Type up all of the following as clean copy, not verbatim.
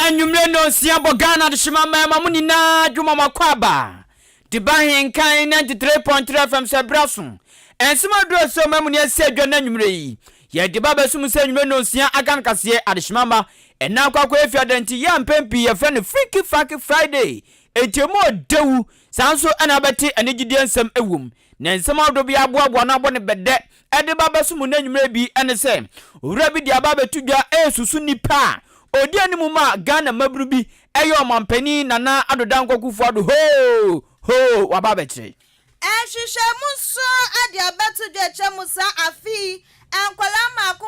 Anumre no siambo Ghana de shimama mamuni na juma makwaba. Tiba Ahenkan 93.3 FM Sebrasun. Ensima dro so mamuni ese dwana anumre yi. Ye diba besumu se anumre no sia Ahenkan Kasiebo adeshimama. Ena kwakwa efiadanti ya mpempi ye friend Freaky Fucky Friday. Etemo dewu sanso ana beti anigide nsem ewum. Na nsem adobi aboabo na abone bede. Ede ba besumu na anumre bi ene se. Owura bi dia ba betudwa esusu nipa. Odi animu ma Ghana mabru bi eyo mampani nana adodan kwakufu ado ho wababetre ehwehwe muso ade abeto de chemusa afi ankwala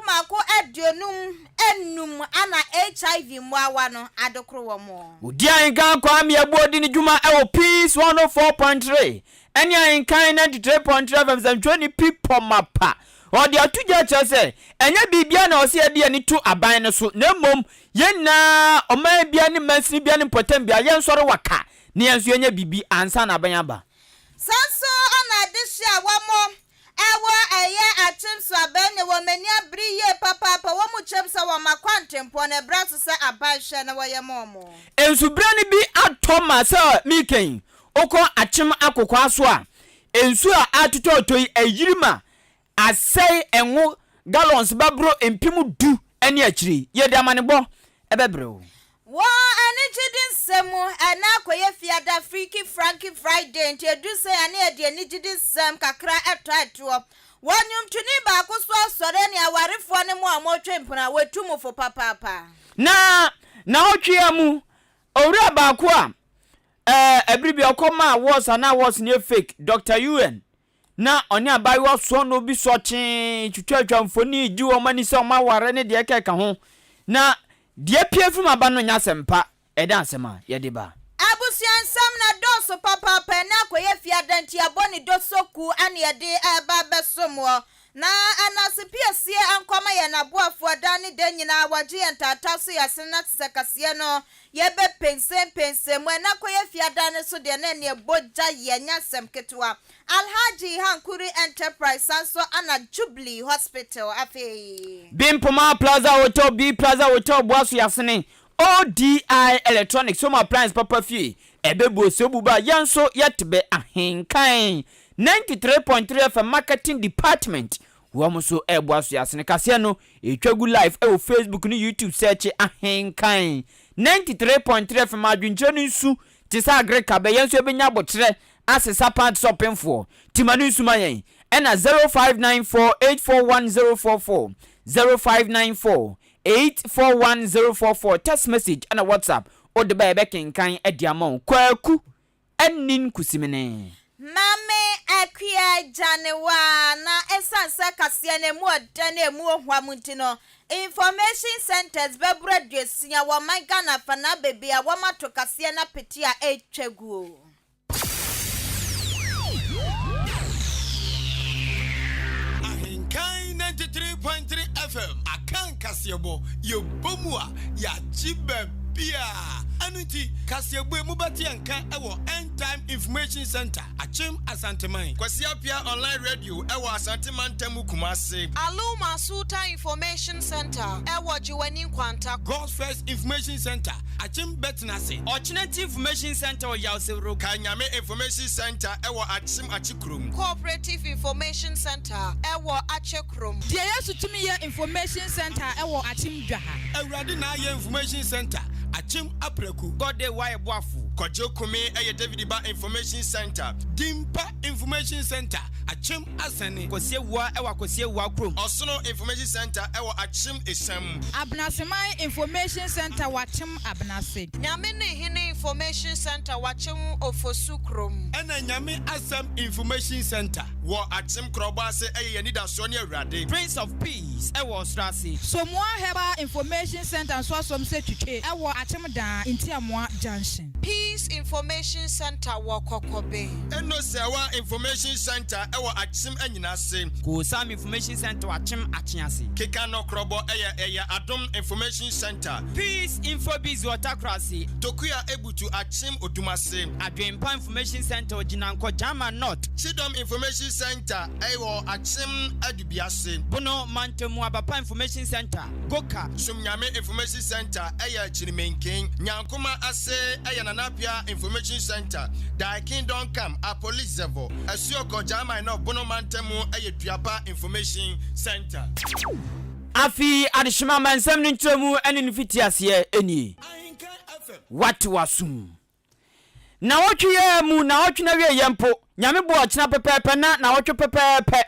mako adionum enum ana HIV muawa no adokro wo mo odi Ahenkan kwa me abodi ni djuma ewo peace 104.3 eni Ahenkan 93.3 FM 20 people mapa odi atuja chese enye bibia na ose ade ani tu aban no so na mom yenna oma bia ni masini bia ni potem bia yen soro waka ne yenso yenye bibi ansa na aban aba sanso ana dishia wamo ewo eye achimso aban ne wo mani abriye papa wo mu chemsa wo makwantempo ne braso se aban hwe na wo ye momo ensu brani bi atoma se miken okon achim akokwa aso a ensu a atototoi ayirima asai enwo gallons babro empimu du eni akiri ye de amanebo ebebrewo wo ani jidi semu ana koye fiada Freaky Fucky Friday nti edu se ani e de ani jidi sem kakra eto wonyum tuni ba ko so asore ne awarefo ne mu amotwe mpona wetumu fo papa na otwea mu owura ba ko a ebribi okoma was ana was ne fake Dr. UN na oni abai wo so no bi so chen twetwa mfoni ji wo mani se o ma ware ne de keka ho na de piefu maba no nya sempa eda asema ye de ba abusian sam na doso papa na koye fiadanti aboni dosoku ane ye de aba besomo na anasipiesie ankoma ye na boafo dani de nyina waje entata so yasena tsekase no ye be pense mo na koye fiadane so de na ne boja ye nya semketwa Alhaji Hankuri Enterprise sanso ana Jubilee Hospital afi Bimpoma Plaza Hotel B Plaza Hotel boaso yasene ODI Electronics so appliance papa fie ebebo sebuba yanso yetbe Ahenkan 93.3 FM marketing department womuso boaso yasene kase no etwagu live e Facebook ni YouTube search Ahenkan 93.3 FM adwinjenu nsu tisa agreka be yanso ebenya botre asesa part sopemfo timanu sumayen ena 0594841044 0594841044 text message ena WhatsApp o de ba bekenkan ediamon kwaku enin kusimene mame akia janewa na esansa kase ne mu odane emu ohwamunti no information centers bebura dwesia wo Ghana fana bebe a wo mato kase na peti a etwagu Ahenkan 93.3 FM Ahenkan Kasiebo yo bomua ya jibebia anuti Kasiebo mubati anka ewo End Time Information Center achim Asanteman Kwasiapia online radio ewo Asanteman temu Kumase Aluma Suta Information Center ewo Jiwani Kwanta God's First Information Center achim Betnase Alternative Information Center Yawsero Kanyame Information Center ewo achim Achikrum Cooperative Information Center ewo Achekrum Die Yasutumi ye Information Center ewo achim Dwaha Awurade na ye Information Center achim Apreku Gode waye boafu Kwajo Kumi eye David Ba Information Center Dimpa Information Center achim Asane Kosiewa ewa Kosiewa krom Osono Information Center ewo achim Esam Abnasemai Information Center wachim Abnase Nyame ne hine Information Center wachim Ofosukrum Ena Nyame Asam Information Center wo achim Krobase eye Nida Sonia Rade Prince of Peace ewa Strasi Somwa Heba Information Center so som se twetwe ewo achim dan Intiamwa Junction Peace Peace Information Center Wakokobe. Eno sewa Information Center ewo Achim Enyinase. Ko Sam Information Center Achim Achiase. Keka no krobo eya Adom Information Center. Peace Info Biz Watercrossy. Tokuya Ebutu Achim Odumase. Adwempa Information Center Jinanko Jama North. Chidom Information Center ewo Achim Adubiase. Bono Mantemu Abapa Information Center Goka. Sumnyame Information Center eya Chirimenken. Nyankuma ase eya Nanapia Information Center. Da Kingdom Come a Police Zevo. Asioko Jama no Bono Mantemu eya Duapa Information Center. Afi adishima mansam ntremu ene nfiti ase eni. Ahenkan FM. Watu wasum. Na wotwe mu na wotwe na wie yempo. Nyame bo ochina pepepe na wotwe pepepe.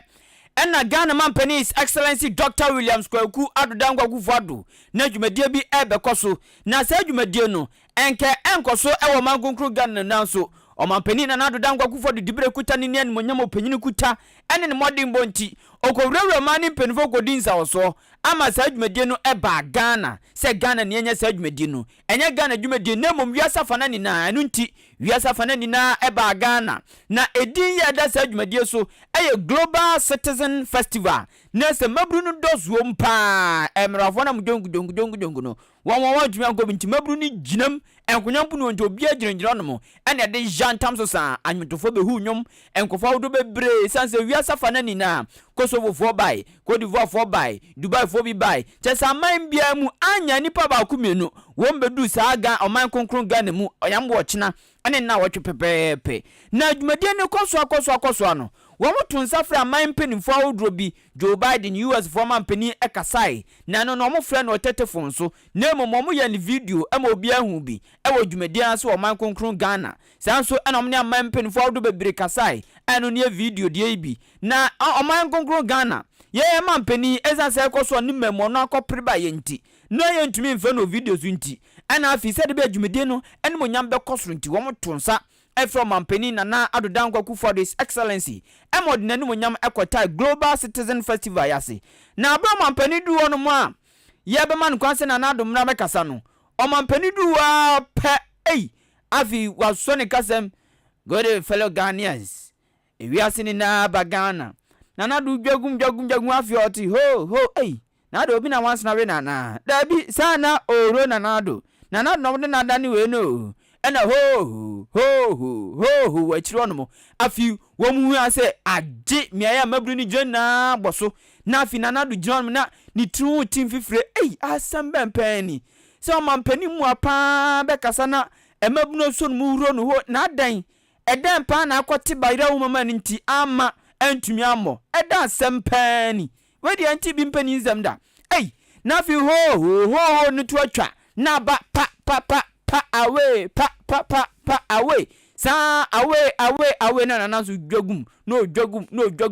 Ena Ghana Mampani His Excellency Dr. Williams Kwaku adodangwa gufado na dwumadie bi ebekoso na sa dwumadie no enkoso ewo mankonkru Ghana nanso Omampani na adodangwa gufado dibere kuta ni ne monyam opanyini kuta ene ne modin bonti okowurawura mani penfo kodinsa oso ama sa dwumadie no eba Ghana se Ghana ne enya sa dwumadie no enye Ghana dwumadie na mom wiasa fana ni na enu nti wiasa fana ni na eba Ghana na edin ya da sa dwumadie so eye Global Citizen Festival na se mabru no dozuo mpa emrafo na mjongu no won dwuma go binti mabru ni ginam enkunyampu no nti obi agirengira no mo ene de jantam so sa anwetofo be hu nwom enkofo do bebre sanse wiasa fana ni na Kosovo for by, Cote d'Ivoire for by, Dubai for be by. Chesa man bia mu anya nipa ba kumenu. Wombedu sa aga oman konkron Ghana mu oyambo ochina ane na watwe pepepe. Na dwumadie ne koso ano. Womo tunsafra man penifo awodro bi Joe Biden US former penny ekasai na no mo frɛ no tetefon so na mo ya ni video e mo bia hu bi e wo dwumadie aso oman konkron Ghana sanso ena mo ne man penifo awodro bebre kasai eno ne video die bi na oman konkron Ghana ye man penny ezanse koso ni memo no akopre ba yenti no yentumi mfa no videos nti ena afi se de be dwumadie no ene mo nyam be kosoro nti wo mo tonsa from Mampani na adodangwa for His Excellency emod nanu monyam ekota Global Citizen Festival yase na abro Mampani du wono mo a ye be man kwanse na adomra mekasa no o Mampani du wa pe afi waso ne kasem good fellow Ghanaians ewiase ni na bagana na du dwagum afi oti ho na do obi na wanse na we na dabi sana oro na do no na dani we no ena ho achiro no mo afi wo mu ase age miaya mabru ni jena boso na afi na do jina no na ni tru tim fifire asam bempani se o Mampani mu apa be kasa na emabru no so no mu uro no ho na dan edan pa na akote bayra wo mama ni nti ama antumi amo edan sempani we di anti bi mpani nzam da na afi ho no to atwa na ba pa away pa away sa away na so dwagum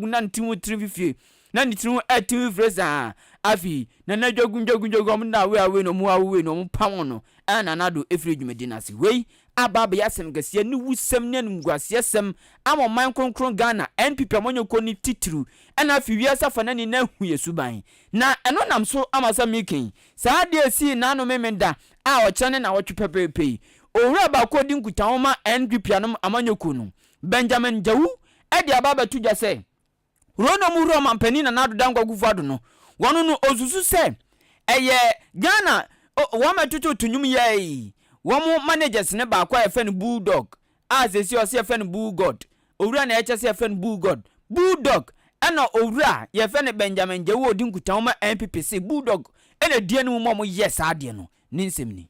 na ntimu trififie na ntimu atimu fresa afi na dwagum na away no mu away no mu pam no na do efri dwumedi na se wei ababa yasem gase ni wusem ne ngwase sem ama man konkron Ghana NPP amonyo ko ni titru na afi wiasa fa na ni na hu yesuban na eno nam so amasa mikin sa de si na no memenda a ochane na wotwe pepepe owura ba ko din kutawoma NPP anom amonyo ko no Benjamin Jawu edi ababa tuja se rono mu ro Mampani na adodangwa gufado no wono no ozuzu se eye Ghana wo matutu tunyum ye womo managers ne ba kwa efe no Bulldog azesi o se efe no Bullgod owura na eche se efe no Bulldog ena owura ye efe no Benjamin Jawu odin kutawoma NPP se Bulldog ena die no mo yes ade no ninsem ni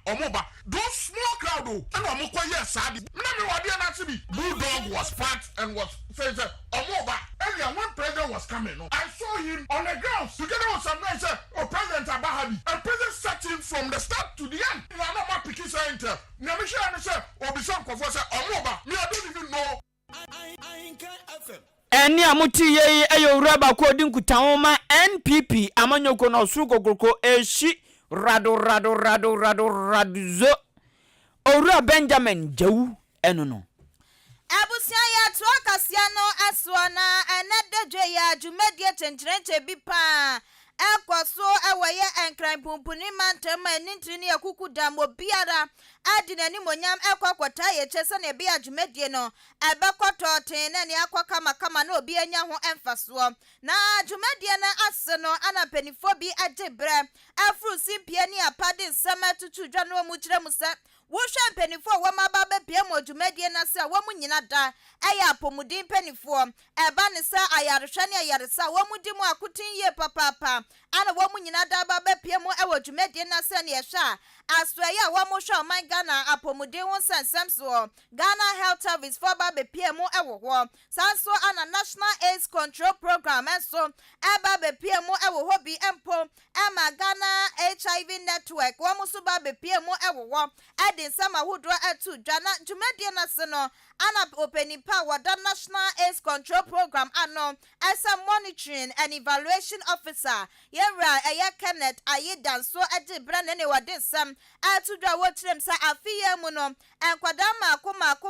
Omoba those small crowd and omukwa yes ade na me wade na se bi Bulldog was fat and was saying Omoba earlier when president was coming I saw him on the ground together with some men say President Abahabi and president sat him from the start to the end na no ma pikin say enter na me share say obison kofo say Omoba me I don't even know Ahenkan FM. Eni amuti ye owura ba ko din kutawoma NPP amanyoko na osuru kokoko eshi rado zo owura Benjamin Jawu eno no Abusia ya to akasia no aso na enededwe ya dwumadie tenkyerente bi pa ekwaso ewaye enkran pumpuni mantem enintri ne akuku dam obiara adina ni monyam ekwakwata ye chese ne bia dwumedie no ebekoto ten ne akwa kama na obi anya ho emfaso na dwumedie na ase no anapanifo bi agebre afru simpie ne apade nsema tutu dwa no mu kire mu se wohwe mpanifo wo maba be pie mo dwumedie na se wo mu nyina da eya apomudin mpanifo eba ne se ayarehwe ne ayaresa wo mu di mu akotin ye papa ana wo mu nyina da ba be pie mo ewo dwumedie na se ne yehwa asoya wo mu hwe man Ghana apomudin ho sensem so Ghana Health Service for ba be pie mo ewo ho sanso ana National AIDS Control Program so eba be pie mo ewo ho bi empo ema Ghana HIV Network wo mu so ba be pie mo ewo ho edi sama wudro etu dwana dwumedie na se no ana openi power the National AIDS Control Program ano as a monitoring and evaluation officer yera Kenneth Ayedan so agibre ne wade sam etu dwa wotrem sa afiye mu no enkwada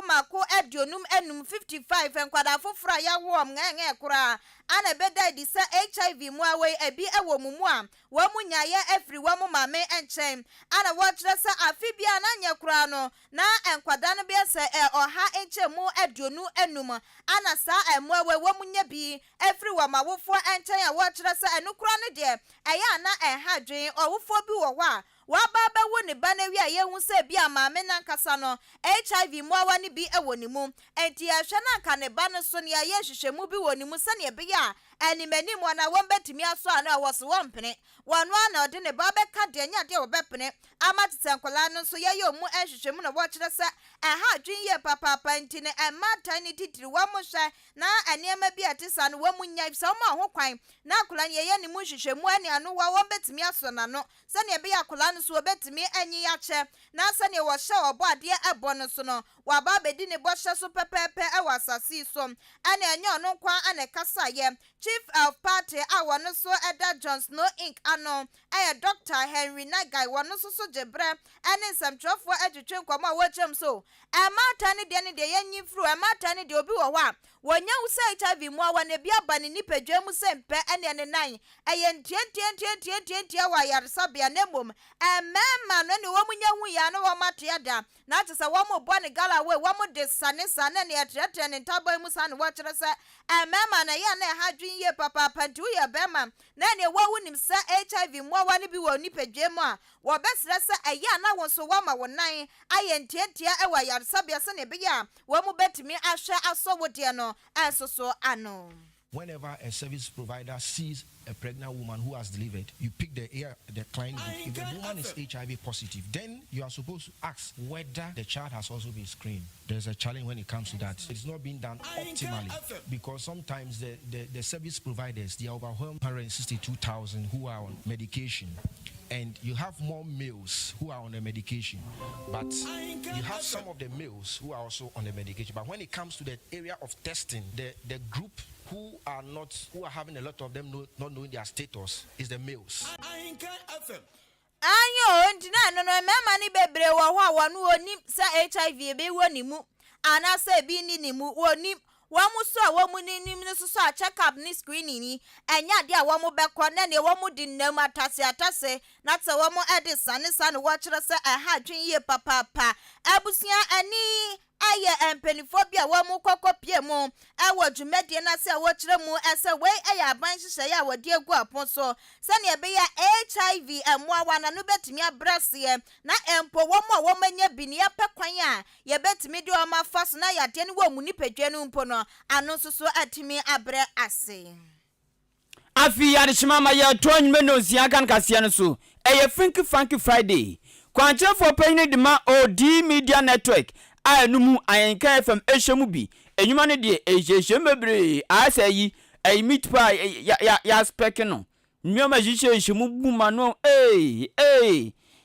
mako edionum enum 55 enkwada fofora ya wo ngenge kura ana beda di sa HIV mu awe ebi ewo mumu a wo munyaye efri wo mu mame enchen ana wotre sa afibia na nya kura no na enkwada no bia se oha enche mu edionu enum ana sa emu awe wo munya bi efri wo mawofo enchen a wotre sa enukura no de eya na enhadwen owofo bi wo wa wababa wo ne ba na wi aye hu se bi amame na nkasa no HIV mu awa ne bi ewo ne mu enti ahwe na nka ne ba no so ne aye hwehwemu bi wo ne mu se ne be ya animani mu na won betimi aso ana wo so won pene wonu ana ode ne ba be ka de nya de wo be pene amatete nkola no so ye yo mu hwehwemu na wo kire se aha dwen ye papa enti ne emata ne titiri wo mu hwe na aniema bi atisa no wo mu nya so mo ho kwan na akola ne ye ne mu hwehwemu ani anu wo won betimi aso na no se ne be ya akola no so obetimi anyi ya che na se ne wo hye obo ade ebo no so no waba bedi ne bo hye so pepepe e wasasi so ana enye ono kwa ana kasa ye Chief of Party awano so Eda Jones no Inc ano Dr. Henry Nagai wano so jebre ene samtrofo adwetwe nkoma wochem so emata ne de yanyi fru emata ne de obi wo wa wonya usa HIV mu awa ne bia ba ne nipadwa mu sempe ene ne nan tie wa yaresabia nemom emema no ne wo munya hu ya no wo mate ada na tse wo mo bo ne gala we wo mo de sane ne etrete ne ntabo mu sane wo kire se emema na ya na hadwin ye papa pantu ye bema na ne wo wunim se HIV mu awa ne bi wo nipadwa mu a wo besre se eya na wo so wo ma wo nan aye ntientia e wa yaresabia se ne be ya wo mu betimi ahwe aso wo de no asoso ano. Whenever a service provider sees a pregnant woman who has delivered, you pick the client. If the woman is HIV positive, then you are supposed to ask whether the child has also been screened. There's a challenge when it comes to that. It's not being done optimally because sometimes the service providers, they are overwhelmed 162,000 who are on medication. And you have more males who are on the medication, but you have some of the males who are also on the medication. But when it comes to the area of testing, the group who are having a lot of them not knowing their status is the males. Ayo ntina no mema ni bebre wo ho a wonu onim sa HIV be woni mu ana sa bi ni mu onim wamu so a wamu nim no so a check up ni screening ni enya de a wamu bekọ na ne wamu di nam atase na tse wamu ede sane wo kire se aha dwen ye papa abusia ani aye empenifobia wamu kokopie mu ewo dwumedie na se wo kire mu ese we aye aban hihye ya wodi egu apon so se ne be ya HIV emwa na no betimi abrase na empo wamu a womanya bini apekwan a ye betimi de o mafa so na ya de ne wamu ni pedwa no mpo no anu so atimi abre ase afi ya de shimama ya tonwme no Ahenkan Kasiebo no so eye Funky Friday kwanchefo penyi de ma OD Media Network anumu Ahenkan FM ehwemu bi enwuma ne de ehwehwem bebre asayi meat pie ya spec no nyoma ehwehwemu buma no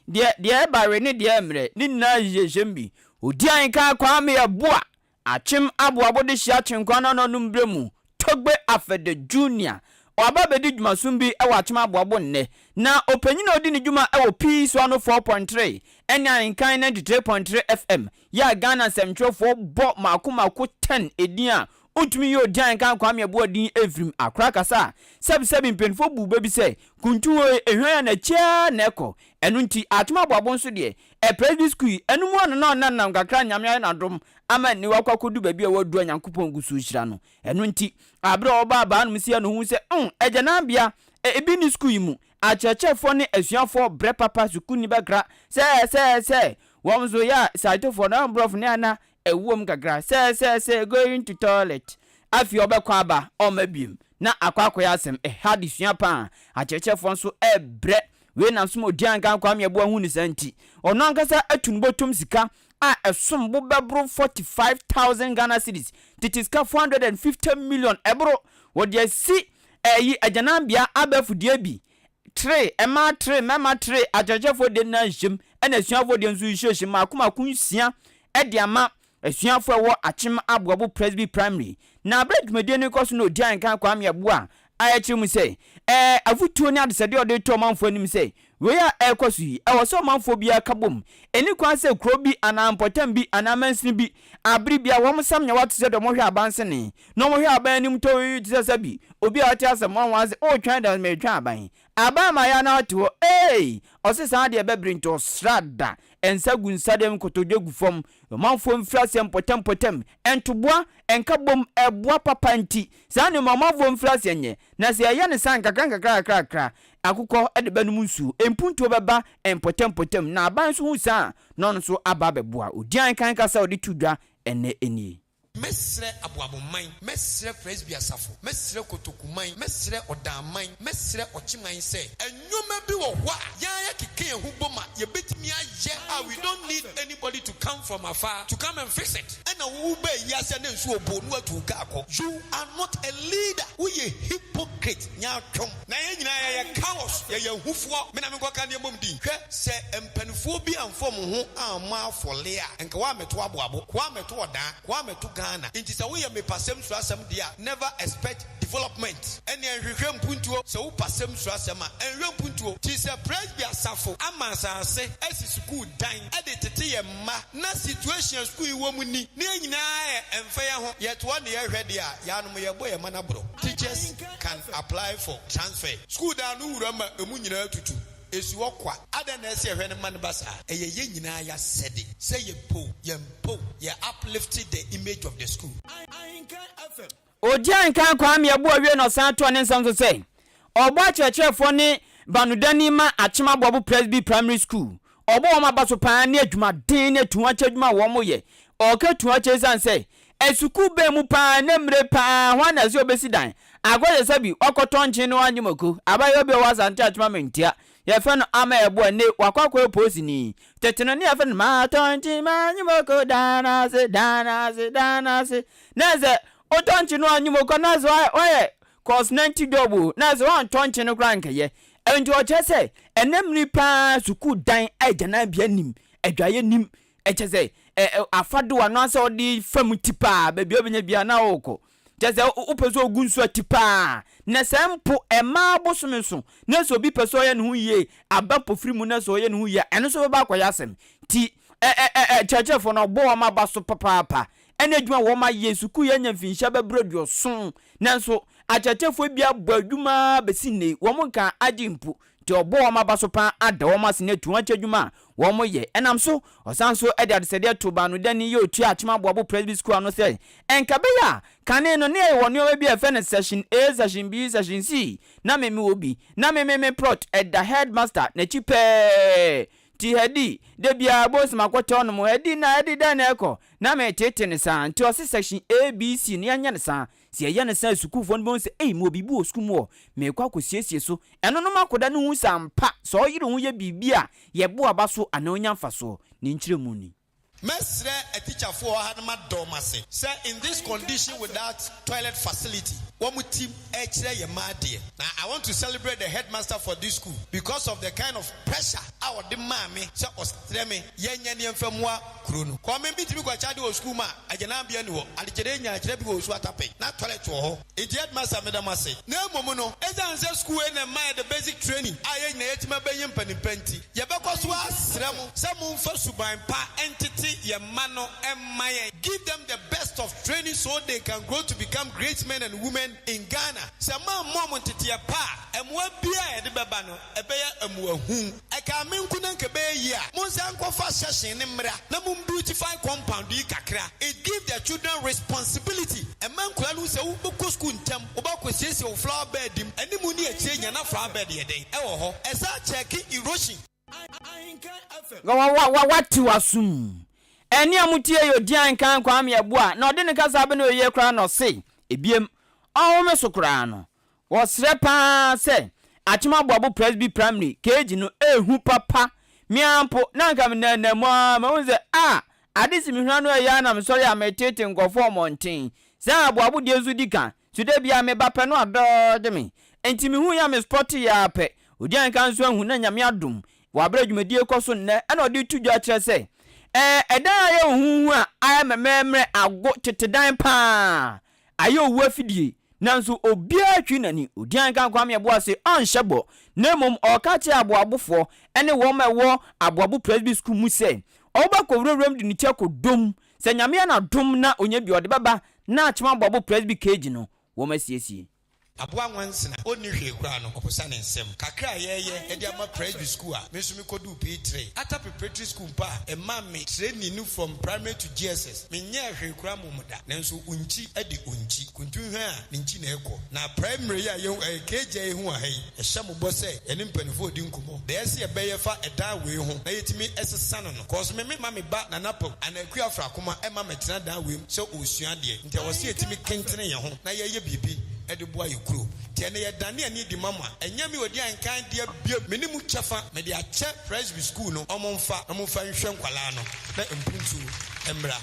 de bare ne de emre ni na ehwehwem bi odi Ahenkan kwa me ya boa achim aboabo de hia chenkwa no numbremu togbe afede junior waba bedi dwuma sumbi ewa achim aboabo nne na opanyina odi ne dwuma ewo Peace 104.3 enya Ahenkan 93.3 FM ya Ghana semtwofo bo mako 10 edin a utumi yo dan kan Kwame Aboa din evrim akra kasa sebi mpenfo bu bebi se kuntu ehwan na chia na ekọ enu nti atuma aboabon so de private school enu mu no na kakra nyame na dom ama ni wakwakodu bebi e wadu Nyankopɔn gusu hira no enu nti abre oba ba no sia no hu se ejana bia ebi ni school mu achechefo ne asuafo bre papa school ni bakra se womzo ya saitofo na brof ne ana ewom kakra se going to toilet afi obekwa aba o mabiem na akwakoya asem hadi sua pa achechefo nso bre we na nso odian kan Kwame Aboa hu ni santi ono ankasa atunu botom sika a esom bo bebro 45,000 Ghana cedis titiska 450 million ebro wodi si ajanambia abafudie bi 3 mema 3 achechefo de na him ena suafo de nzu hihye makoma kunsia ediama asuafo wo achim aboabo presby primary na abredumede ne koso no odian kan Kwame Aboa ayechim say afutuo ni adesede ode to manfo anim say we ya ekoso yi so manfo bia kabom eni kwan say kro bi anampotam bi anamansin bi abri bia wo msam nya watu se do mo hwe abanse ne no mo hwe aban anim to yi tse bi obi a ati asem wan wan say o twan da me twan aban ma ya na to osesa de bebre nto srada ensagu nsadem kotodegu fom manfo mfrase potem entoboa enkabom eboa papa nti sane mamavo mfrase nye na se ye ne san kakra akukọ edebanum nsu empunto beba empotem na aban so hu sa no no so aba beboa odian kan kasa odi tudwa eni Mesre abuabuman, mesre presby asafo, mesre kotokuman, mesre odaman, mesre ochiman say, and you may be what ya kike huboma, ye bit me we don't need anybody to come from afar to come and fix it. And a ube yasen so bonua to gako. You are not a leader, we a hypocrite, nya chom. Na ya chaos, ya hufwa, menamiko kan ye mumdi. Se empenphobia and form who are ma for lea, and kwame to abuabu, kwame to oda, kwame to it is a way me pasem swasem dia never expect development and hwehwem puntuo so pasem swasem and hwem puntuo ti se presby asafo amasa ase esi school dan editete ye ma na situation school wo mu ni na nyina emfa ye ho yet one ye hwede a ya no ye boy ma na bro teachers can apply for transfer school dan no wura ma emu nyina tutu esu okwa ada na ese hwe ne man basa eye ye nyina ya sede say ye uplifted the image of the school. Odian kan Kwame Aboa wie no san to ne nsam so say ogbo achechefo ne banudani ma achima aboabo presby primary school ogbo wo mabaso pan ne adwuma den ne tuwa chadwuma wo mo ye oka tuwa chesan say esuku be mu pan ne mre pan hwa na se obesi dan agode sabi okotonche ne wanyimoko abayo be wasante achima mentia ye fe no ama ebo ne wakwakwa posi ni teteno ne ye fe no ma tonche manyimoko dana se neze otonche no wanyimoko na so oye cause 90 double na so wan tonche no kranke ye enti o chese enemri pa suku dan ajana bia nim adwaye nim echese afado wa no se odi fam tipa ba bia obenya bia na woko jese upeso ogunsu atipa na sempo ema bosomeso na so bi peso ye no ye abapofiri mu na so ye no ye eno so ba kwaya asem ti chechefo no bo wa mabaso papa ene dwuma wo ma yesu ku ye nyamfinsha bebrodio son nanso achechefo bia badwuma besine wo mo kan agimpu ti obo wa mabaso pa ada wo masine tuwa chadwuma wo mo ye enam so osanso ede adesede to ba no dani ye otu achima boabo presby school no say enkabe ya kane no ne wo ne obi efe ne session A session B session C na meme obi na meme plot at the headmaster na chipe ti hedi de bia boss makoto no mo hedi na hedi dan eko na me tete ne san ti o section A B C ne anya ne san si ye ne san school fo no se mo bibu o school mo me kwa kosiesie so eno no makoda no hu sampa so yire hu ye bibia ye bo aba so anonya mfa so ni nkyire mu ni Mesre a teacher for Hanama Domase. Sir, in this condition without toilet facility, one team now I want to celebrate the headmaster for this school because of the kind of pressure a ɔde maa me sɛ ɔsrɛ me yɛnyɛ ne yɛmfa mmoa kuro no kɔme bi tumi kɔkyade wɔ sukuu ma agyanabea ni hɔ adekyerɛ nyakyerɛ bi wɔ su atapɛ na toilet wɔ hɔ ɛnti headmaster medam ase na mmom no ɛsiane sɛ sukuu na ma the basic training a yɛnyina yɛtumi bɛyɛ mpanimpa nti yɛbɛkɔ so asrɛ mo sɛ momfa suban pa ɛntete yɛ mma no ɛmma yɛn give them the best of training so they can grow to become great men and women in Ghana sɛ ma mmɔ mo nteteɛ pa a ɛmmoa bia a yɛde bɛba no ɛbɛyɛ amuahu ɛka me nku na nka bɛyɛ yi a monsa nkɔfa hyɛhyen ne mmra na beautify compound yi kakra it give their children responsibility ɛma nkora no sɛ wobɛkɔ school ntɛm wobɛkɔsiesie wo flower bed dim ɛne mu ne akyire nyana flower bed yɛ den ɛwɔ hɔ ɛsa kyɛke erosion wati wasum ɛne a mutie yɛ odian kan kwam yɛ boa na ɔde ne kasa bɛ na oyɛ kora no se ebiem ɔwome so kora no wɔsrɛ paa sɛ atema boabo presby primary keji no ehu papa miampo na nka na mo ma unze adisi mi hwanu ya na msori ametete nkofo monten za aboabo de zu dika sude bia me bape no adode me enti mi hu ya me sport ya pe odi anka nso hu na nyame adom wo abra dwumadie koso nne na odi tudwa kire se edan ya hu a aya mememre ago tetedan pa ayo wu afidie nanso obia twi nani odi anka kwam ye bo ase onhyebo nemom okache aboabofo ene wo mewo aboabo presby school mu se oba ko wurem di ni cheko dom se nyame na dom na onya bi ode baba na achema aboabo presby cage no wo masiesie aboa nwansena oni hwe kura no oposa ne nsem kakra yeye edi ama presby school a me so me kodu P3 ata preparatory school pa e ma me training from primary to GSS me nya hwe kura momuda nanso unchi edi unchi kuntu hwe a ne nchi na ekọ na primary a ye keje ehu a hai e hye mo se ene mpanifo odi nkumo de ese e beye fa eda we hu na yetimi esesa no cause me ma me ba na napo anaku afra koma e ma me tena da we se osua de nti wo se yetimi kentene ye ho na ye bibi edeboa yekuro tiene ye dane ani di mama enyame odi ankan de bia menimu chafa me de ache presby school no omomfa nhwe nkwala no na empuntu emra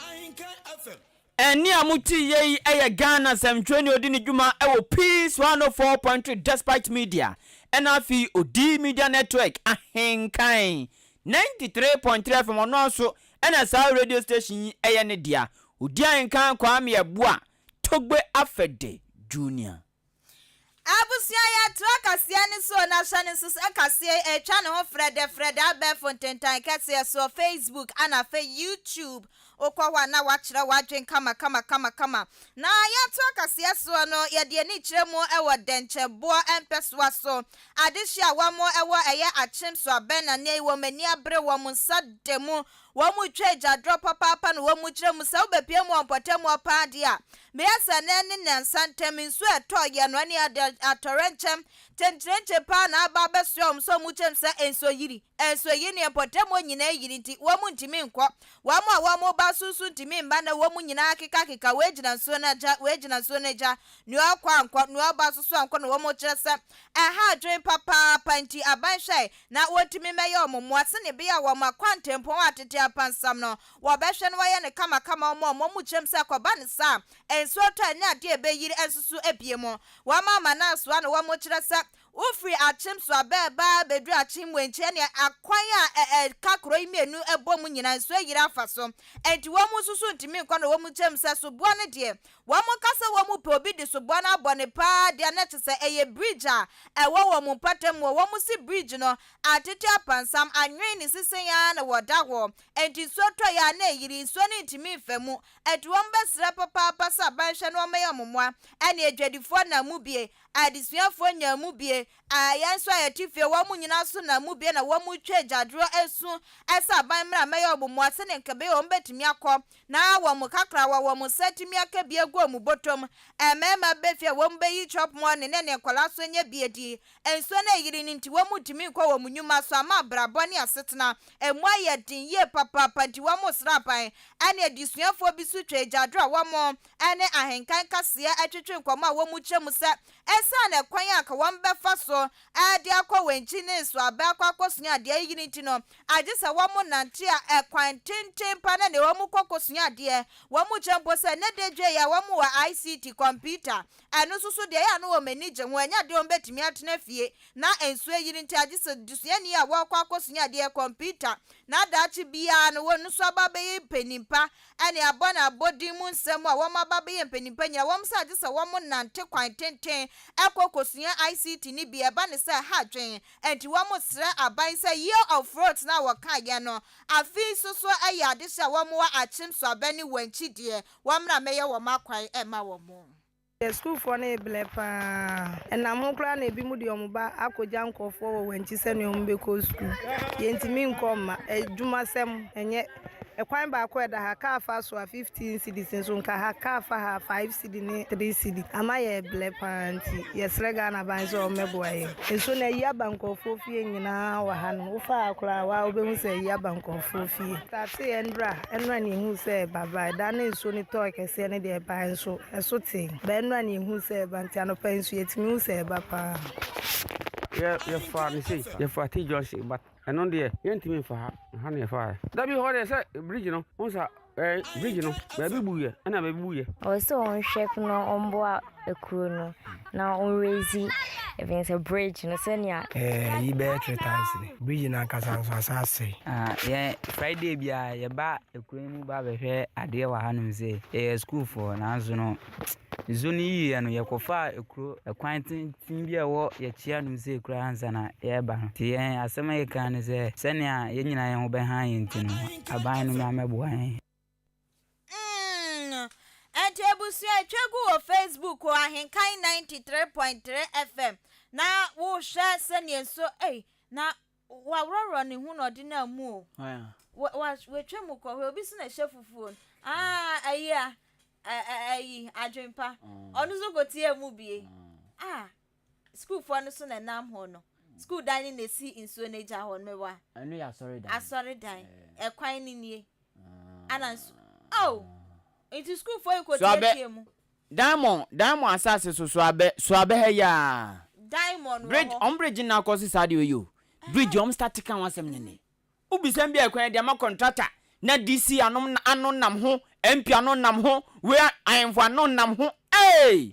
Ahenkan FM eni amuti yei eye Ghana semtweni odi ni dwuma ewo Peace 104.3 Despite Media enafi odi media network Ahenkan 93.3 FM ono so ena sa radio station eye ne dia odi Ahenkan kwam ye boa Togbe Afede Junior abusia ya trakasia ni so na shane sus akasie etwa ne ho Fred abe fontentan kase so Facebook ana fe YouTube okwa na wachira wadwen kama na ya trakasia so no ye de ni kiremu ewo denchebo empeswa so adehia wamo ewo eye achim so abena ne wo mani abre wo munsademu wo mu tweja drop papa no wo mu kiremu se obepie mu opotemu opade a meyasa ne ne nansantem nso etoye no ani atorenchem tentrenche pa na aba besom so mu chem se enso yiri ne potemo nyina yiri nti wo mu ntimi nkọ wo mu ba susu ntimi mba na wo mu nyina akika wegina so na ja ni akwa nkọ ni oba susu ankọ na wo mu kire se ha dwen papa panti abanhwe na wotimi meye ommo ase ne bia wo makwantempo atete apansam no wo behwe no ye ne kama ommo mu chem se akoba ne sa enso to anya ade ebe yiri ensusu ebiemo wo mama na so na wo mu kire se ufri achim so abeba bedu achim wenche ne akwan a kakro imienu ebom nyina so yira afaso enti wo mu susu ntimi nkwa na wo mu chem se so bo ne de wo mu kasa wo mu pe obi de so bo na abone pa de na chese eye bridge a wo mu patem wo mu si bridge no atete apansam anwen ni sisen ya na woda ho enti so to ya na yiri so ne ntimi mfamu enti wo mbesra papa pasa banhwe no meya momwa ene edwadifo na mu bie adisuafo nya mu bie ayanso ayatifie wo mu nyina so na mu bie na wo mu twejadro esu esa ban mra meya obomu ase ne nkebe o mbetimi akọ na wo mu kakra wo mu setimi akabie gu mu botom emema befie wo mbeyi chop mo ne kwala so nya bie di enso na yiri nti wo mu timi nkọ wo mu nyuma so ama brabo ne asetena emu ayedin ye papa panti wo mu srapan ane adisuafo bi su twejadro wo mo ane Ahenkan Kasiebo atwetwe nkọma wo mu chemu se esa na kwan aka wo mbefa so de akọ wenchi ne so aba akosua de yiniti no agisa wo mo nante a ekwan tenten pa na ne wo mo kokosua de wo mo chempo se ne de dwe ya wo mo wa ICT computer eno susu de ya no wo manage ho anya de on betimi atena fie na enso yiniti agisa dusua ni a wo kokosua de computer na dachi bia no wo nso aba be penimpa ene abona bodi mu nsem a wo ma aba be penimpa nya wo msa agisa wo mo nante kwan tenten ekokosua ICT ni bia ba ne se ha dwen enti wo mo sre aban se year of fruit na wo ka ye no afi susu ayade se wo mo wa achim so abani wanchi de wo mra meye wo makwan ma wo mo the school for na ebele pa na mo kra na ebi mu de omuba akoja nkofo wo wanchi se ne ombe ko school yentimi nkoma adwumasem enye ekwan ba akọ da ha ka fa so 15 cedis so nka ha ka fa ha 5 cedi ne 3 cedi ama ye ble panti yesre ga na ban so meboaye enso na yi abankofo fie nyina wa ha no fa akora wa obehu se yi abankofo fie tate enra ni hu se baba da na enso ni to kese ne de ba enso eso te ba enra ni hu se banti anopa enso yetimi hu se ba pa ye fa ni sei ye fa ti Josh but eno de yentimi fa ha ne fa da bi ho de se bridge no onsa bridge no ba bi buye ana ba bi buye o so on shek no ombo ekuro no na on raise even say bridge no senia yi be 3 times ni bridge na kasa so asase ye Friday bia ye ba ekuro mu ba be hwe ade wa hanum se school for na zo no zoni yi no ye kofa ekuro ekwan tin bia wo ye chia no se ekuro ansa na ye ba ti ye asema ye kan se senia ye nyina ye ho be han ye ntino aban no ma mebo han Etebusu etwegu o Facebook o Ahenkan 93.3 FM na wo hwe senie so na wa roro ne hu no de na mu o wa twemu ko obi si na hye fufuo ayi adwempa onu zo gotie mu bie school for no so na nam ho no school dining na si insuo na ja ho no mewa anu ya sorry dan ekwan ni nie ananso it school for you ko tie mu diamond asase so abe ha ya diamond bridge bridge na kosi sade yo bridge start kan wasem ne ubisem bia ekwan dia ma contractor na DC anon nam ho MP anon nam ho we ayenfo anon nam ho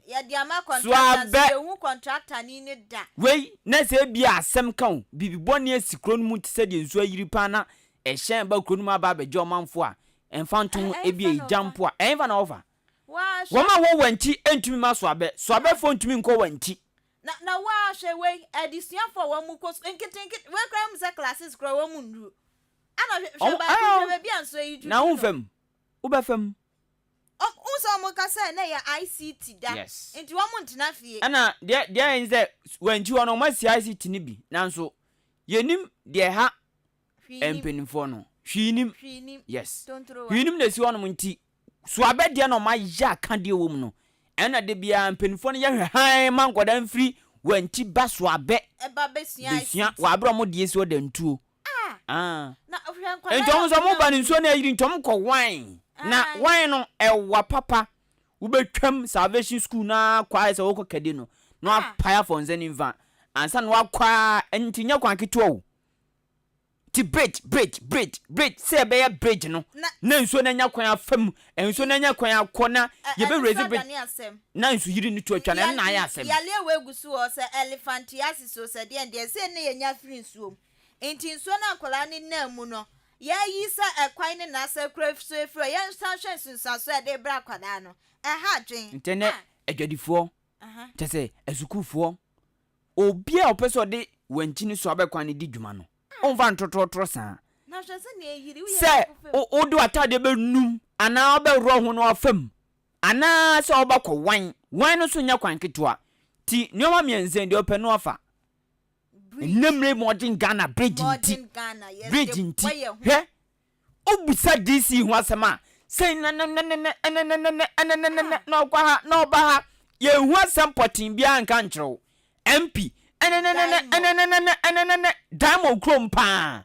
ya dia ma contractor hu contractor ni ne da we na se bia asem kan bibiboni asikro no mu tse de nsu ayiri pa na ehyen ba kro no ma ba bejo manfo a enfanton ebia jampo a enfa na over woma wo wanti entumi ma so abe fo ntumi nko wanti na wa hwe we adisuan for wo mu ko nkitenkit we kra mu se classes kra wo mu nru ana hwe bia nso yi na hu fam wo ba fam unso mo ka se na ya ICT da enti wo mu ntena fie ana dia enze wanti wo no ma si ICT ni bi nanso yenim de ha empenifo no hwinim yes hwinim na si wo no nti so abede no ma ya kan de wo mu no ena de bia empenifo no ye hwan man goda mfiri wanti ba so abe eba besua wa abro mo de si wo da ntuo na hwan kwa entom so mo ba ni nsuo na yiri ntom ko wan na wan no ewa papa wo betwam salvation school na kwa se wo ko kade no no apaya for nzani mva ansa no akwa entinya kwa keto ti bridge se be ya bridge no na nsuo na nya kwan afam nsuo na nya kwan akona ye be raise bridge na nsuo yiri ni to atwa na ya asem ya le wegusu o se elephantiasis o se de se ne ye nya free nsuo enti nsuo na akola ni na mu no ya yi sa ekwan ni na sa kra so efro ya san hwe sunsaso e de bra kwada no ha dwen ntene adwadifo tese esukufo obi a opeso de wanchi ni so abekwan ni di dwuma no onva ntotrotro san na hwe se ne yiri se o do atade be num ana obewro ho no afam ana se obakọ wan no so nya kwan ketwa ti nioma mienzen de ope no afa nemre modern Ghana bridge nti he obusa DC hu asema say na kwa ha no ba ha ye hu asem potin bia nka nkyerɛw MP diamond krompa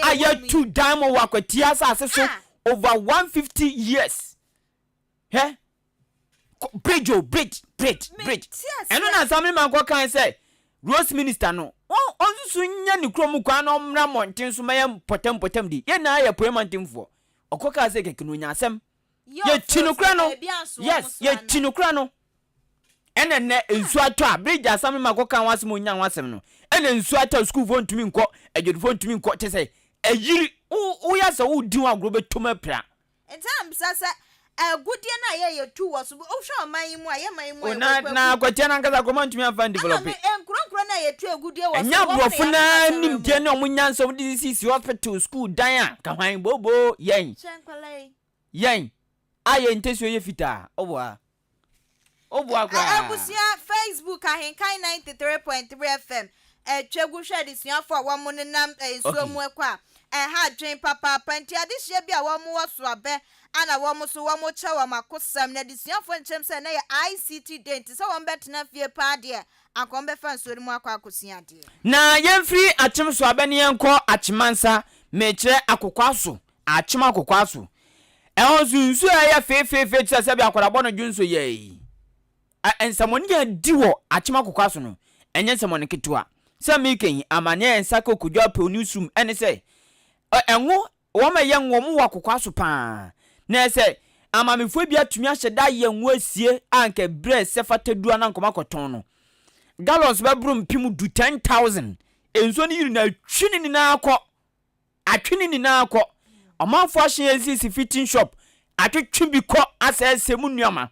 aye two diamond wakwati asase so over 150 years he bridge bridge eno na assembly man ko kan say Rose minister no on so nya ne krom kwa na omra monten so mayam potem di ye na ya poemantimfo okoka say kekino nya asem ye chinukra no yes ye chinukra no ene ne ensu ato a bridge assembly man ko kan wasem onya wasem no ene ensu ato school fo ntumi nko adwudfo ntumi nko te say ayiri wo ya sa wo din agro betoma pra entam sasa agudie na ye tu wo so o hwe oman mu aye man mu na kwatia na nkasa ko mantumi afan develop enkronkro na ye tu agudie wo so enya brofo na nim de na omunyanso wo DCC hospital school dan a ka hwan bobo yen aye ntesio ye fita oboa kwa abusia Facebook Ahenkan 93.3 FM twegu hwe de suafo wo mo nenam ensuo mu ekwa ha dwen papa panti adehye bia wo mo wo so abe ana wo mo so wo mo che wo makosam na disuafo nchem se na ye ICT dent so wo betena fie pa de akombe fa nsori mu akwa akosia de na yemfiri achem so abe ne yenko achemansa mekire akokwaso achem akokwaso ehonzu nsu ya fefefe tse bia akwara no dwunso ye ensamoni ya diwo achem akokwaso no enye nsamoni ketua se meken amane ensaka okudwa pe newsroom ene se enwo wo ma ye nwo mu wakokwaso pa na se amamefo bia tumi ahyeda ye nwo asie anke bre se fatadua na nkoma koton no gallons be brum pim du 10,000 enso ni yiri na atwini ni na akọ omanfo ahye ensisi fitting shop atwetwe bi kọ asese mu nuama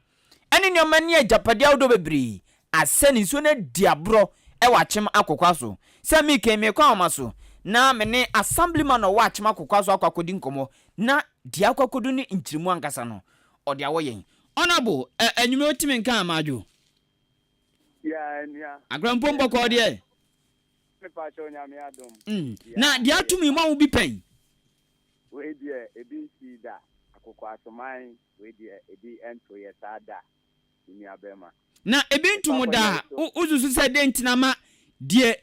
ene nuama ne ajapade awdo bebri aseni so na diabro e wachem akokwaso se mi keme kwa amaso na mene assemblyman o wachem akokwaso akwakodi nkomo na dia akwakodu ni nkirimu ankasa no ode awoyen honorable enyume otimi nka amajo ya agrampombo ko de me pa cho nya me adom na dia atumi mo bi pen we die ebi si da akokwaso man we die ebi ento ye sada ni abema na ebi ntumu da uzuzu se de ntina ma de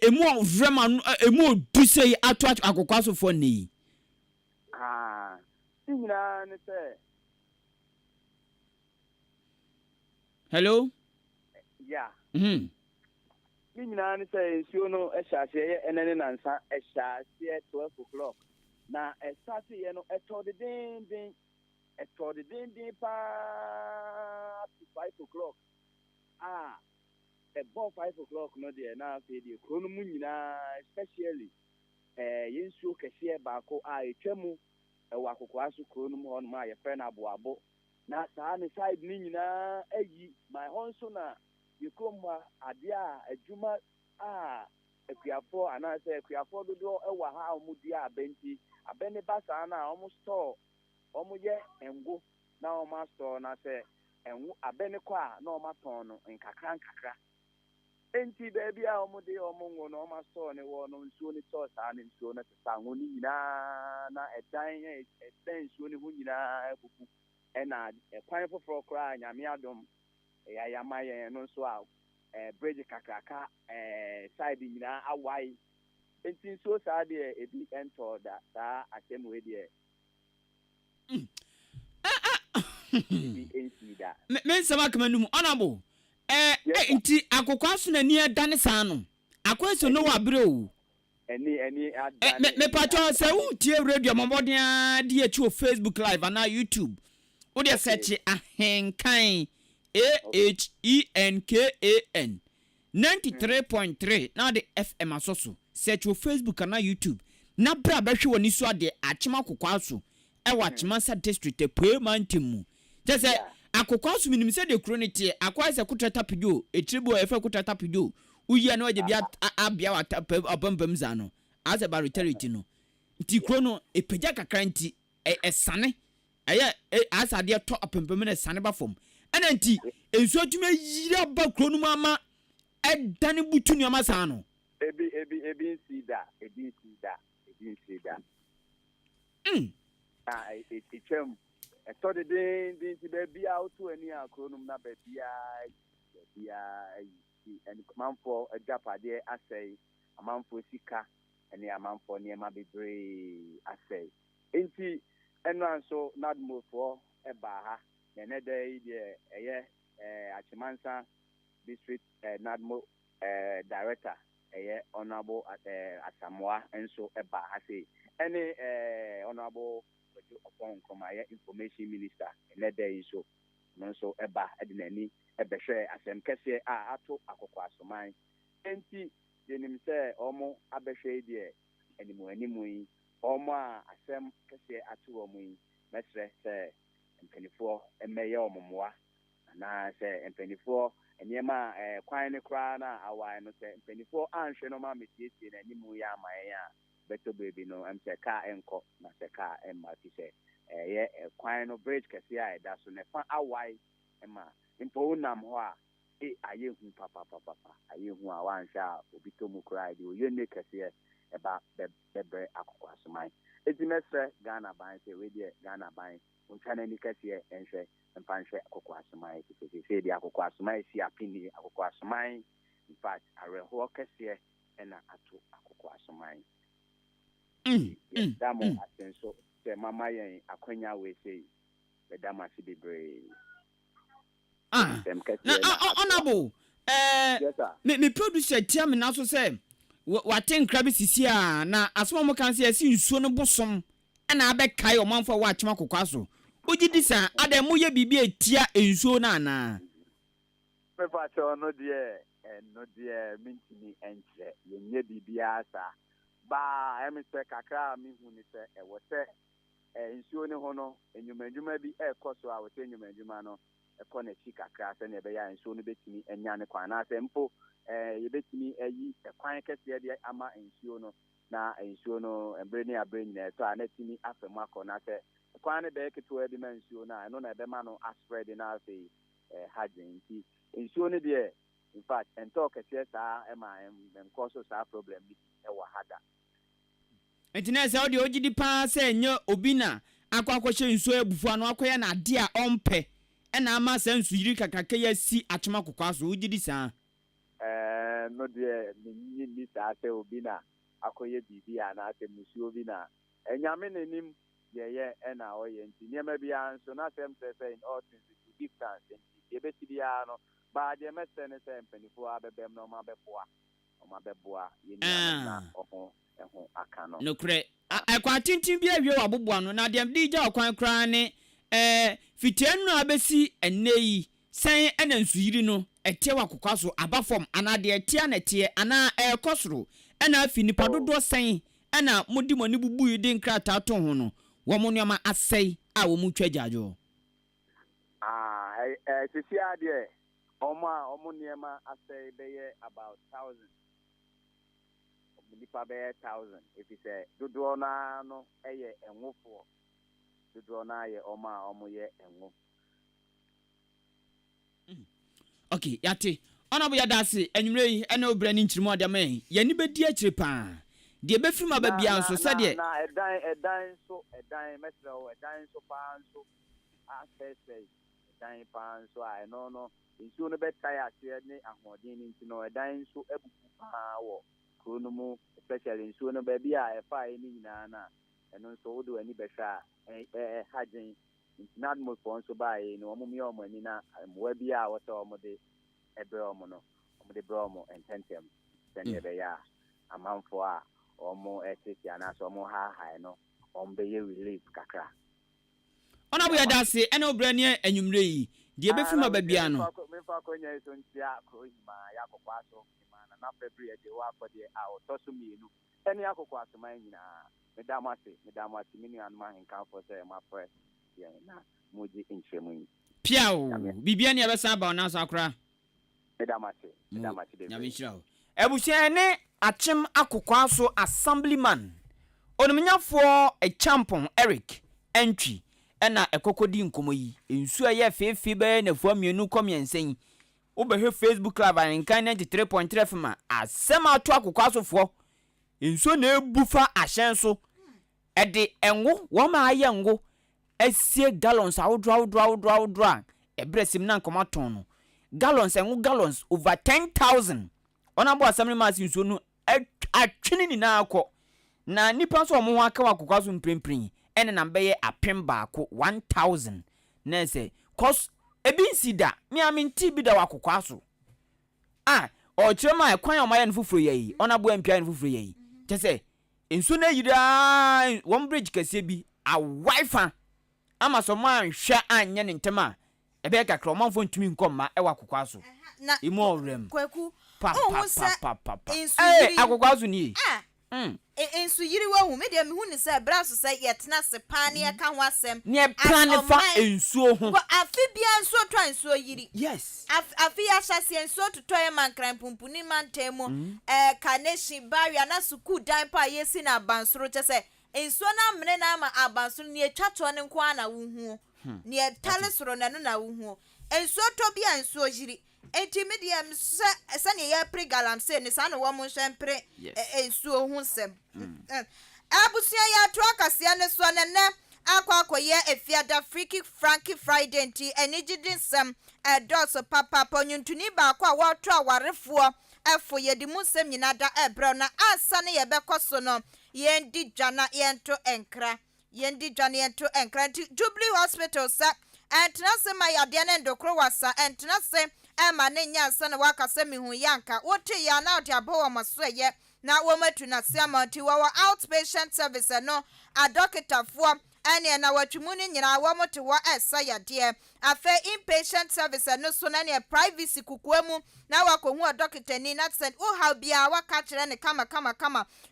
emu vrema emu dusei ato akokwaso fo ni nyina ne se hello nyina ne se nsuo no ehyaase ye enene nansa ehyaase 12 o'clock na start ye no etode den pa 5 o'clock about 5 o'clock no there na fe die krono mu nyina especially yensuo kese baako etwemu ewa akokwaso krono mu hono ma ye fe na aboabo na saa ne side ni nyina ayi my honso na yekroma ade a adwuma akuafo ana se akuafo dodo ewa ha omudi abenti abene basa na omo store omo ye engo na omo store na se enwo abene kwa na omo ton no nkakra enti baby a omo de omo ngo no omo store ne wo no nsuo ne to sa ne nsuo na tsa ngo ni nyina na edan nsuo ne hu nyina ebubu ena ekwan foforo kra nyame adom ya yamaye no so a bridge kakraka side nyina awai enti nsuo sa de ebi ento da sa atem we de men sama kamanum honorable enti akokwaso na ni adane sa no akwaso no wa bre o eni adane me pacho se utie radio mobodia de echi o Facebook live na YouTube wo de search Ahenkan Ahenkan 93.3 na de FM asoso search o Facebook na YouTube na bra ba hwe woni so ade achema akokwaso e wa Chimansa district Poemantimu jese akokwaso minim se de kroniti akwase kutata pido etribo efe kutata pido uyi na waje bia abia wa abambam za no as ba retirity no nti krono epeja kakra nti esane eye asade to apempem na esane ba fom ena nti enso atuma yira ba krono mama edane butu nyama sa no ebi sida etwem etode den ti be bia auto ani akronum na be bia en manfo agapade asai amanfo sika ene amanfo niema bebre asai enti eno anso nadmofo eba ha ne dey de eye Achimansa district NADMO director honorable Asamoah enso eba ase any honorable upon komaya information minister enede iso no eba edinani ebehwe asem kese ato akokwa asoman enti denim se omo abehwe die animu yi omo asem kese ato omo yi mesre se mpenifo emeye omomoa na se mpenifo enyema kwan ne kra na awai no se mpenifo anhwe no ma metietie na animu ya amaye a beto baby no am se ka enko na se ka emma ti se ye kwan no bridge kese a da so ne fa awai emma mpo nam ho a aye hu papa aye hu a wan sha obi to mu kra di oye ne kese eba bebre akokwa somai edimesre Ghana ban se we die Ghana ban untana ni kese enhwe mpanhwe akokwa somai kese di akokwa somai si apini akokwa somai in fact areho kese ena ato akokwa somai damo asenso se mama yen akwanya we sei be dama si bebre honorable me producer tia me na so say waten krabi sisi a na asoma mo kan say asi nsuo no bosom na abekai omanfo wa achema kokwa so ogidi sa adem ye bibi etia nsuo na na me fa cho no die mintini enche yenye bibi asa ba emise kakra mi hu ni se ewo se nsuo ne ho no enyumadwuma bi ekoso a wo se enyumadwuma no ekọ na chi kakra se na be ya nsuo no betimi enya ne kwan na se mpo ye betimi ayi kwan kese de ama nsuo no na nsuo no embre ne abre nyina to anatimi afemu akọ na se kwan ne be keto bi ma nsuo na no na be ma no spread na se hagin ti nsuo ne de in fact ento kese sa ema enkoso sa problem bi ewa hada entina se odi ogidi pa se enyo obi na akwakwahye nsuo ebufu ano akoya na ade a ompe ena ama se nsu yiri kakake ya si achema kokwa so ogidi sa no de ni sa se obi na akoye bibi a na se musu obi na enyame nenim ye ena oye nti niema bia nso na sem se in all things to give thanks nti ye beti bia no ba de mese ne se mpanifo abebem no ma beboa ye ni na oho eho aka no no kre akwa tintin bia wie waboboa no na de dija okwan kra ne fitianu abesi eneyi sen ena nsuyiri no etie wakokwa so abafom ana de etie na etie ana ekosoro ena afi nipa dodo sen ena modi moni bubu yi de nkrata to ho no wo mo nyama asai a wo mu twajajo sisi ade omo niema asai beye about 1000 nipa beye 1000 if you say dodo na no eye enwofo dodo na ye omo ye enwo. Okay, yate. Ona bo yadase enwure yi ena obra ni nchirimo ade man. Ye ni bedi akire pa. De be firi ma ba bia nso se de. Na edan mesra o edan so pa nso asese edan pa nso a no nsuo no betai ase ne ahodin ni ntino edan so ebuku pa wo krono mu especially nsuo no ba bia e fa ni nyina na eno nso wodo ani behwa hagin not mo for nso ba e no omo omo ani na mo bia wo to omo de ebe omo no omo de bro omo ententem send be ya amanfo a omo etiti ana so omo ha no omo be ye relief kakra. Ona bo yadase ena obra ni anwumre yi de be firi ma ba bia no me fa ko nya so ntia ko hima ya kokwa so hima na February de wa ko de a otoso mienu eni akokwa so man nyina medamase mini anu Ahenkan for say my press ya na moji inchemu yi piao bibia ne abesa ba ona so akora medamase de nyamishirawo ebusia ne achem akokwa so assemblyman onumnyafo a champion Eric entry ena ekokodi nkomo yi ensu aye fefe be na fo mienu komiensen obehwe Facebook live Ahenkan 93.3 FM asem ato akokwa so fo ensu na ebufa ahyen so ede enwo wo ma aye ngo esie gallons awodro ebresim na nkomaton no gallons over 10,000 ona bo assemblyman ensu no atwene ni na akọ na nipa so omo ho aka wakokwa so mprempren ene na beye apem baako 1000 na se cost ebi nsida me amenti bi da wakokwa so o chema kwan o maye no fufuro yi ona bo ampia no fufuro yi tese ensu na yira one bridge kase bi a wifi ama so man hwa anye ne ntema ebe kakra manfo ntumi nkomma e wakokwa so imo rem kwaku pa ensu yiri akokwa so ni ensu yiri wa hu me de me hu ni se braso se yetena se pan ne ka ho asem ne plan fa ensuo ho afi bia ensu to ensu yiri yes afi ya hyase ensu to to man kran pumpuni man temu carnation barrier na suku dan pa yesi na bansoro che se ensu na mene na ama abansoro ne atwa to ne nko ana wo hu ne tale soro na no na wo hu ensu to bia ensu yiri enti medium se ne ya pre galam se ne sa no wo mo hwempre ensu hu sem abusia ya to akasia ne so ne akwakoye efiada freaky Frankie Friday nti enigidin sem doso papa ponyuntuni ba kwa wato awarefo efo yedimu sem nyina da ebro na asa ne yebekoso no yendi dwana yento enkra nti Jubilee Hospital sa entrance ma yade ne ndokro wasa entrance ema ne nyansa na wakase mihu yanka wote ya na ode abo masoye na womatu na siama nti wa outpatient service no a doctor fo ene na watwumuni nyina wo mote wo esa yade afa inpatient service no so na ne privacy kukuamu na wakohu doctor ni na send o how bia waka kire ne kama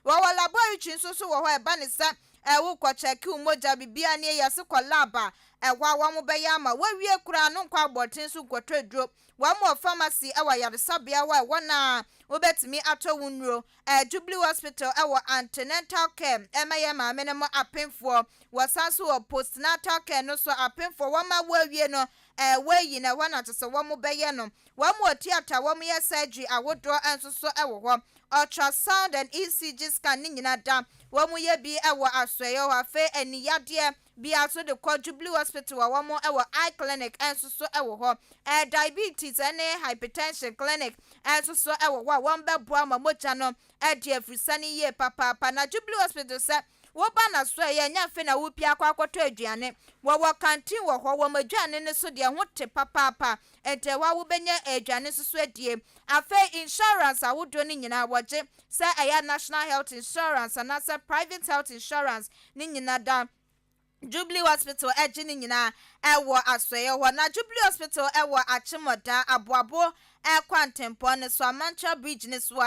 wo laboratory so wo ho e ba ne sa wo kwa check umoja bibia ne yase kwa laba wa mo be ya ma wa wie kura no kwa abotin so kwotwa dro wa mo pharmacy wa yaresabia wa na obetimi ato wunro Jubilee Hospital wa antenatal care emaye ma menemo apemfo wasanso wa postnatal care no so apemfo wa ma wa wie no weyi na wana tese wa mo be ye no wa mo theater wa mo ye surgery awodo enso so wo ho ultrasound and ECG scan ni nyina da wa mo ye bi wo asoye wa fe eniyade bi aso de kwa Jubilee Hospital wa mo eye clinic enso so wo ho diabetes and hypertension clinic enso so wo ho wa mbe boa ma mocha no de afrisani ye papa na Jubilee Hospital se wo ba na so ye nya fe na wo pia kwa akwato aduane wo canteen wo ho wo maduane ne so de ho te papa ente wa wo benya aduane so adie afa insurance awodo ni nyina woje se aya national health insurance and asa private health insurance ni nyina da Jubilee Hospital ejini nyina ewo asoye ho na Jubilee Hospital ewo achimoda aboabo ekwantempo ne so amancha bridge ne so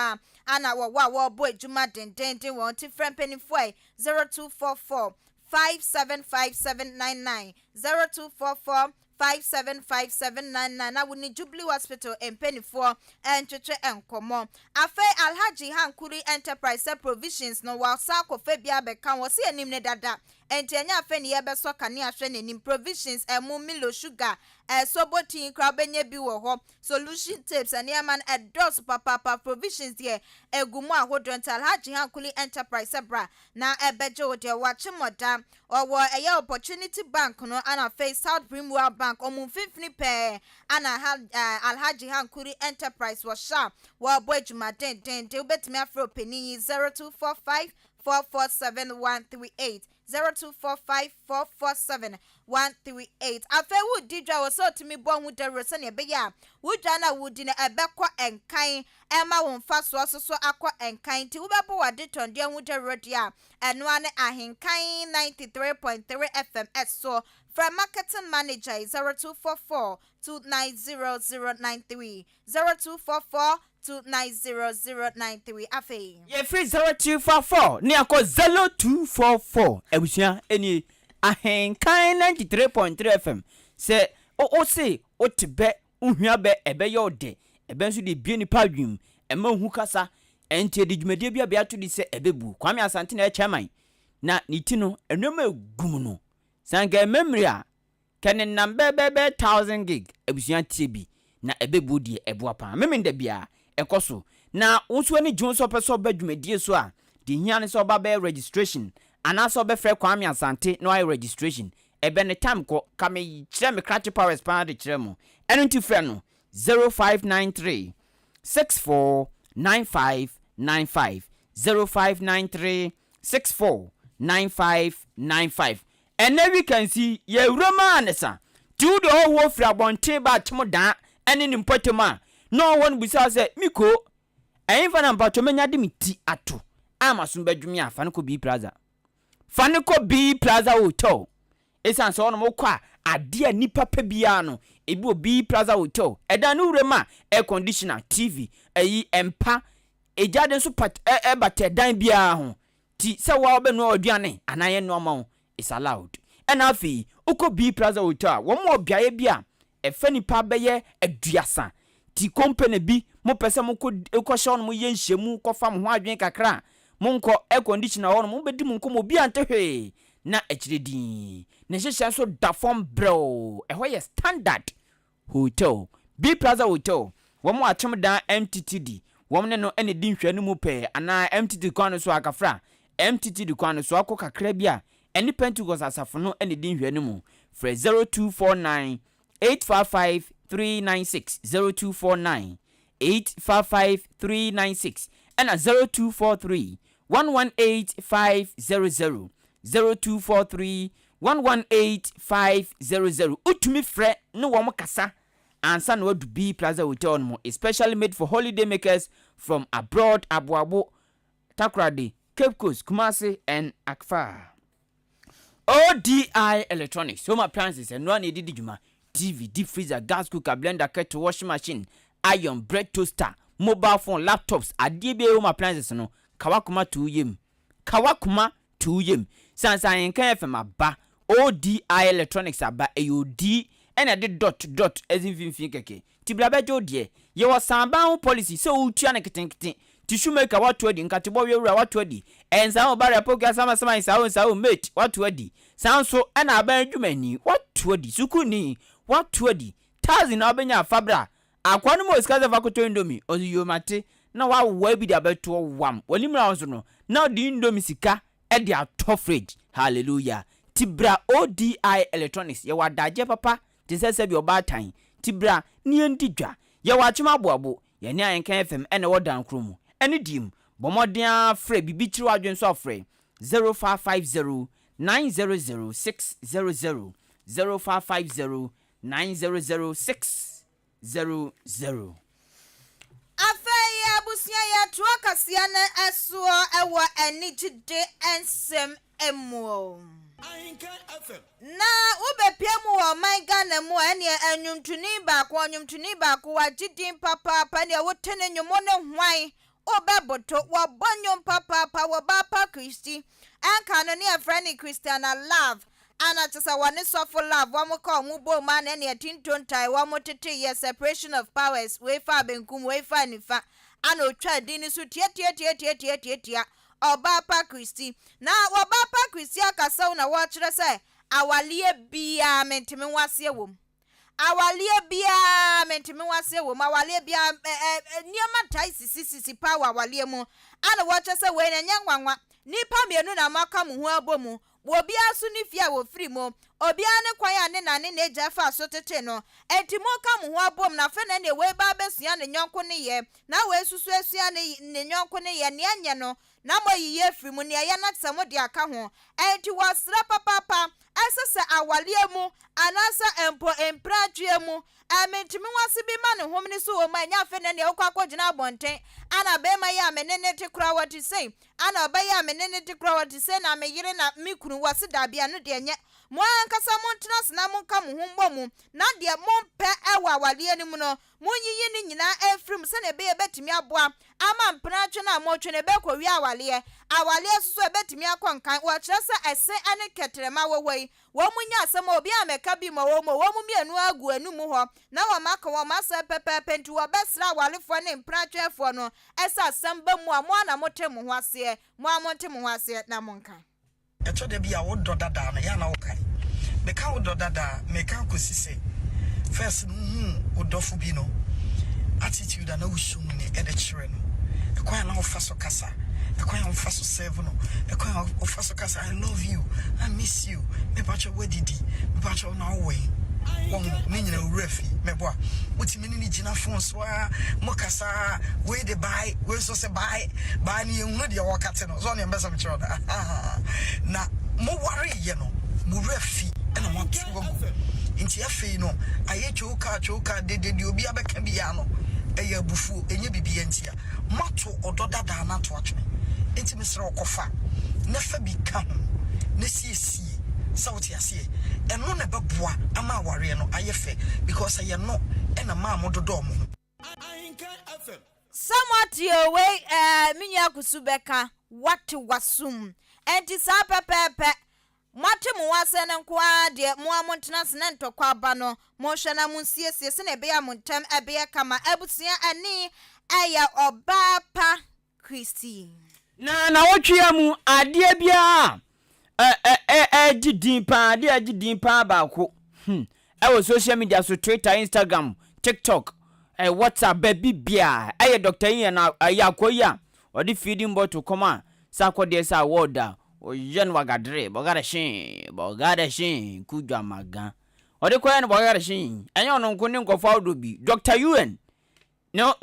ana wo bo ejuma dendenden won ti frempeni foi 0244 575799 0244 575799 na woni Jubilee Hospital empenifo entwetwe enkomo afa Alhaji Hankuri Enterprise Provisions no wa sako fabia beka wo se anim ne dada entenya afa ne yebeso kane ahwe nanim provisions emu milo sugar sobotin kra benya bi wo ho solution tapes and yaman dos papa provisions here egumu ahodo Alhaji Hankuri Enterprise bra na ebeje wo de wa chimoda owo eye opportunity bank no ana face South Primwell Bank omumfifni pe ana Alhaji Hankuri Enterprise was sharp wa boy juma den de obetimi afro peni 0245 447 138 0245447138 afa wo didwa wo so timi bo hu de rese ne be ya wo dwa na wo di na ebekọ enkan ema wo mfa so akọ enkan ti wo bebo wade tonde hu de rodia eno ane Ahenkan 93.3 FM so from marketing manager 0244 2900093 0244 2900093 afi ye free 0244 ni akọ 0244 ebusia eni Ahenkan 93.3 FM se o se o tebe uhua be ebe ye ode ebe nso de bie nipa dwum ema hu kasa enti de dwumade bia bia to di se ebebu Kwame Asante na chairman na niti no enwema egum no sanga memory a kenen number bebe 1000 gig ebusia tie bi na ebebu die ebo apa memenda bia ekoso na unso ni Jones opeso badwumadie so a de hia ne so ba be registration ana so be frɛ Kwame Asante no I registration ebe ne time ko kame kire me crash power span de kire mo eno nti frɛ no 0593 649595 0593 649595 and then we can see ye Roman sa tu de ho fra bonte ba temo dan ene ni mpotema no won busa se miko ɛyinfa na mpacho menya de miti ato amaso badwumi afa ne ko B Plaza fane ko B Plaza Hotel esan so no mokwa ade a nipa pa bia no ebi o B Plaza Hotel ɛda no wurema air conditioner TV ayi empa ejade so pat bate dan bia ho ti se wa obenu oduane anaye no ma is allowed and afi uko B Plaza Hotel wo mo obiaye bia efa nipa beye aduasa ti company bi mo pese mo ko shon mo ye nhemu ko fam ho adwen kakra mo nko air conditioner ho mo bedi mo nko mo bia ntehwe na echiredi na hyehyɛ so da form bro ɛhɔ yɛ standard hotel B Plaza Hotel wo mo atem dan MTTD wo ne no ene di nhwɛ no mu pɛ ana MTTD kwan so akafra MTTD kwan so akɔ kakra bia ene Pentecost asafo no ene di nhwɛ no mu frɛ 0249 855 396 0249 855 396 and 0243 118 500 0243 118 500 utumi frɛ no wo kasa ansa no do B Plaza Hotel no especially made for holiday makers from abroad Abuabo Takoradi Cape Coast Kumasi and Akfa. ODI Electronics home appliances and one edidi juma TV, deep freezer, gas cooker, blender, kettle, washing machine, iron, bread toaster, mobile phone, laptops, adebe home appliances no Kawakuma 2 yem. Kawakuma 2 yem. Sansa Ahenkan FM aba ODI Electronics aba AOD and I did dot as in fin keke. Tiblabe jodie. Ye was samba policy so utia na keten tishu make what wedi nkatibo yewura what wedi and sa obare poka sama sa mate what wedi sound so and aba adwumani what wedi sukuni what wedi thousand abenya fabra akwanu mo skaza fakoto indomi oziyo mate na wa bi de abeto wam walimra onso no na di indomi sika e de atofred hallelujah tibra ODI Electronics ye wadaje papa tisese bi obatan tibra ni endidwa ye wachema boabo ye ne Ahenkan FM ene wodan kromu ene dim bomodia frɛ bibi chiri adwen so frɛ 0550 900 600 0550 900 600. Afei abusia ya tuwa kasia na esuo ewa enijide ensem emu. Na ubepia mu wa maiga na mu ene enyumtuni baako wajidi papa ne wotene nyumone hwan obeboto wabonyo papa wabapa Christi anka no ne afrani Christiana love ana tsa wane sofo love wa mko mu bo man ne tintontai wa motete ye separation of powers we fa benkum we fa nifa ana otwa dini su tie obapa Christi na wabapa Christi akasa na wa kire se awalie bia mentimi wase wom awalie bia mentimi wase wom awalie bia niema tai sisi pa awalie mu ana wa kire se we nya nwanwa nipa mienu na maka mu ho abomu obi asu ni fia wo free mo obi ane kwaya ne na ne eja fa so tete no entimo ka mu ho abom na fe na ne we ba besua ne nyonko ne ye na we susu asua ne nyonko ne ye ne anya no na mo yiye free mu ne ya na tsamo de aka ho enti wasra papa asese awalie mu anasa empo empradwe mu amentimi wase bi ma ne homni so o ma nya fe na ne okwa gina bonten ana be ma ya menene te kura wati sei ana be ya menene te kura wati sei na me yire na mi kunu wase dabia no de nye mo ankasa mo ntena na mo nka mo humbo mu na de mo mpe ewa awalie ni mu no mo yiyi ni nyina efrim se na be betimi aboa ama mpena twe na mo twe na be ko wi awalie susu ebetimi akonkan wo kire se ese ane ketrema wowoi wo munya asem obi ameka bi mo wo mu mienu agu anu mu ho na wo maka wo masa pepepe nti wo besra walefo ne mpratwefo no esa asamba mu a mo na motemu ho ase mo amontemu ho ase na monka eto de bia wo dodada na ya na wo kai meka wo dodada meka kosise first odofo bi no attitude na wo shum ne e de chire no ekwa na wo faso kasa ekwa na wo faso serve no ekwa na wo faso kasa I love you I miss you me pacho wedidi me pacho na wo won ni nyina urafi meboa wotimi ni gina phone so a mokasa we de buy we so se buy ni ehunu de wakate no so ne mbesa mchiro na mo worry ye no mo urafi na mo tugo enti afi no aye choka de obi abeka bia no eye bufu enye bibia ntia mato ododa da na to atwe enti mesre okofa na fa bi ka ho na siesie sauti asie eno na beboa ama aware no ayefe because aye no ena ma mododo mo somewhat your way minya kusubeka what wasum enti sa pepepe Mati muwase na nkwa de mo amontena se ntokwa aba no mo hwe na munsiesie se na ebe ya montam ebe ya kama abusia ani aya obapa Christy na wotwea mu ade bia gidin pa baako wo social media so Twitter, Instagram, TikTok, WhatsApp baby bia Dr. Ian na ayakoya odi feeding bottle koma sakode sa woda o yen wagadre bogare shin kudwa maga odi koya no bogare shin enye ono nko ne nkofo awdobi Dr. Ian na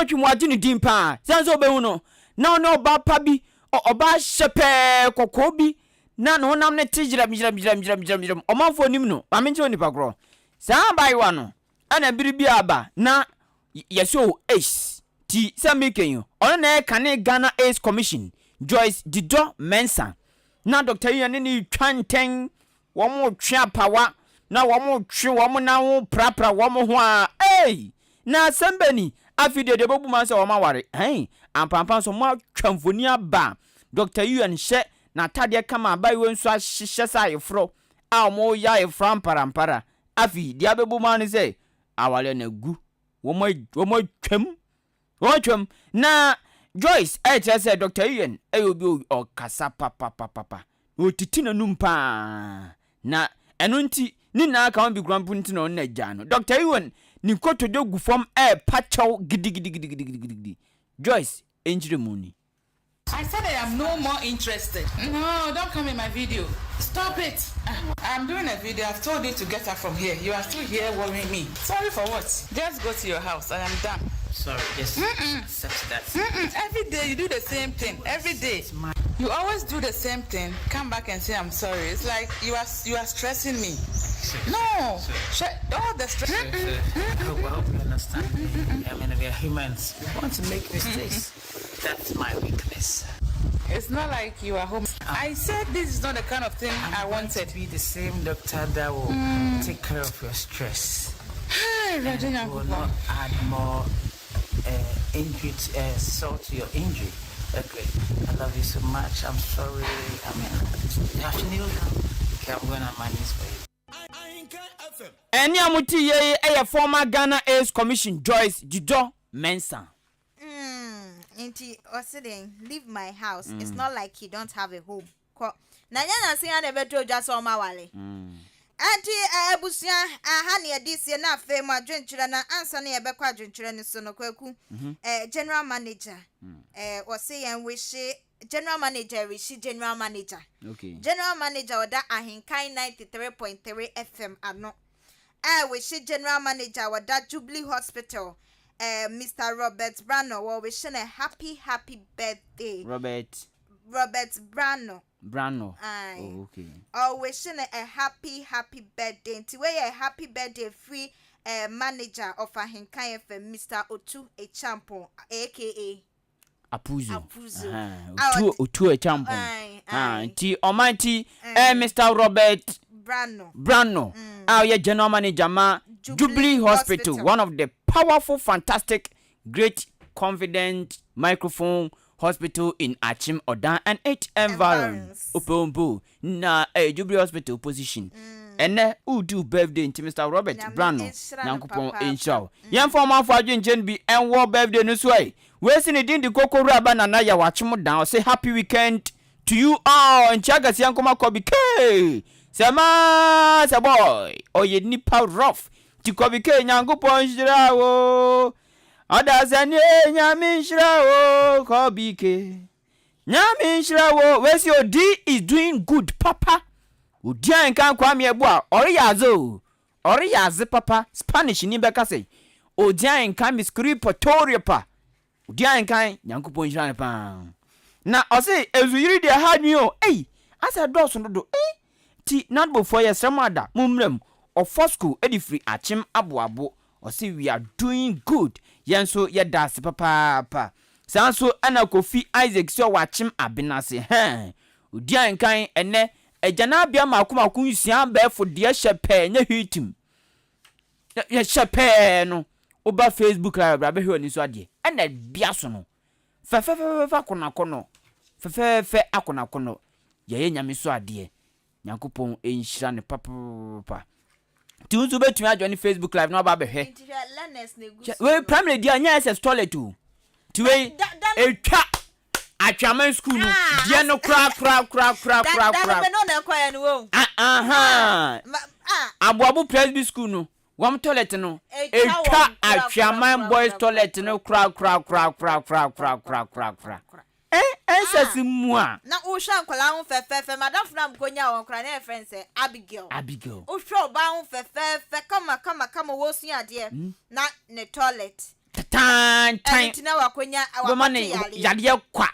otwu ade ne din pa senso be hu no na ba pa bi oba shepe kokko bi na no nam ne tijiram omanfo nim no amenje oni pakro sa bai wa no ana biribi aba na yeso ace ti se mekenyo ono na kane Ghana Ace Commission Joyce Dido Mensa na Dr. Ian ni twanten wo mo twa pawa na wo mo twe wo mo na wo prapra wo mo ho a na sambani afide de bobu man se wo ma ware ampampan so mo twamfoni aba Dr. Ian hye na tade kama bai we nso ahye sa yefro a mo ya yefra parampara afi dia bebu man se awale na gu wo mo twam na Joyce say Dr. Ian obi o kasa papa o titina numpa na eno nti ni na aka on bi grampu nti na na gya no Dr. Ian ni koto de gu fam pachow gidi Joyce enjire muni. I said I am no more interested. No, don't come in my video. Stop it. I'm doing a video. I've told you to get her from here. You are still here worrying me. Sorry for what? Just go to your house. I am done. Sorry, just accept that. Every day you do the same thing. Every day. You always do the same thing. Come back and say I'm sorry. It's like you are stressing me. No. All the stress. I hope you understand. I mean, we are humans. We want to make mistakes. That's my weakness. It's not like you are home. I said this is not the kind of thing I wanted. To be the same doctor that will take care of your stress. And will not add more injury, salt to your injury. Okay, I love you so much. I'm sorry. I mean, you have to kneel down. Okay, I'm going on my knees for you. Any amuti ye former Ghana Ace Commission Joyce Dido Mensa. Inti osiden leave my house. It's not like you don't have a home. Na yana sin ade beto just o ma wale. Anti abusia aha ne edisi na afa mu adwenkyere na ansa na yebekwa adwenkyere ni so no kwaku. General manager wose yan wishi general manager wishi general manager. Okay. General manager oda Ahenkan 93.3 FM ano. Wishi general manager oda Jubilee Hospital. Mr. Robert Brano, well, wishing a happy birthday. Robert Brano. Oh, okay. Oh, wishing a happy birthday. To wear a happy birthday free manager of Ahenkan FM, Mr. Otu Echampo, aka Apuzo. Otu Echampo. T Almighty, Mr. Robert Brano. Our general manager, Jubilee Hospital, one of the powerful, fantastic, great, confident microphone hospital in Achim, Odan, and 8 environs. Upombo, na Jubilee Hospital position. And who do birthday to Mr. Robert Brano? Nankupon Inshaw. Young former Fajin Jenby and war birthday in this way. Where's in the Coco Rabban and Naya Watchmo down? Say happy weekend to you all and Chagas Yankoma Kobi K. Sama boy, or ye nipa rough. Tikobike Yankupon Shirawo. Adazanye Yamin Shirawo Kobike. Yamin Shirawo, where's your D is doing good, Papa? Ahenkan kwame eboa oriyaze papa Spanish ni beka say Ahenkan miskuri Pretoria pa Ahenkan Nyankopon hwan pa na o say ezuyiri de ha nwi o asa do so do ti not before yes ramada mumrem of school edifree achim aboabo ose we are doing good yenso ye das papa sanso ana Kofi Isaac so wachim abenase odi ankan ene ejana bia makomako nsia befo de hyepe nya hitim ye hyepe no oba Facebook live bra be hwe ni so ade ena bia so no fe akonakono fe akonakono ye nyame so ade Nyankopon enhyira ne papa ti unzu betumi adwani Facebook live no ba be hwe we primary dia nya SS toilet tu ti we etwa atwaman school no dia no kra aboabo presby school no wam toilet no etwa atwaman boys toilet no kra SS mua na o hwa nkwala ho fefefe madam from konya won kra na friend say Abigail o hwa ba ho fefefe kama wo sun ade na ne toilet tan tina wa konya awamane yade kwa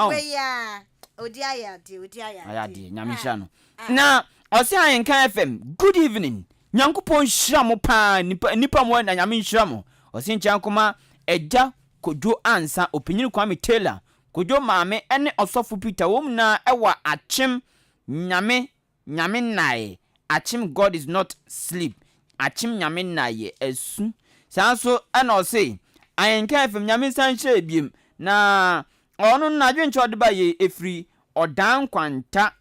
we ya odi ayade nyamisha no na ose Ahenkan FM good evening Nyankopon hyira mo pa nipa mo na nyame hyira mo ose nchankoma eja Kojo ansa opinion Kwame Taylor Kojo maame ene osofu Peter wom na ewa achim nyame nae achim God is not sleep achim nyame nae esu sanso ena ose Ahenkan FM nyame san hye biem na onu na dwenche odeba ye efri odan kwanta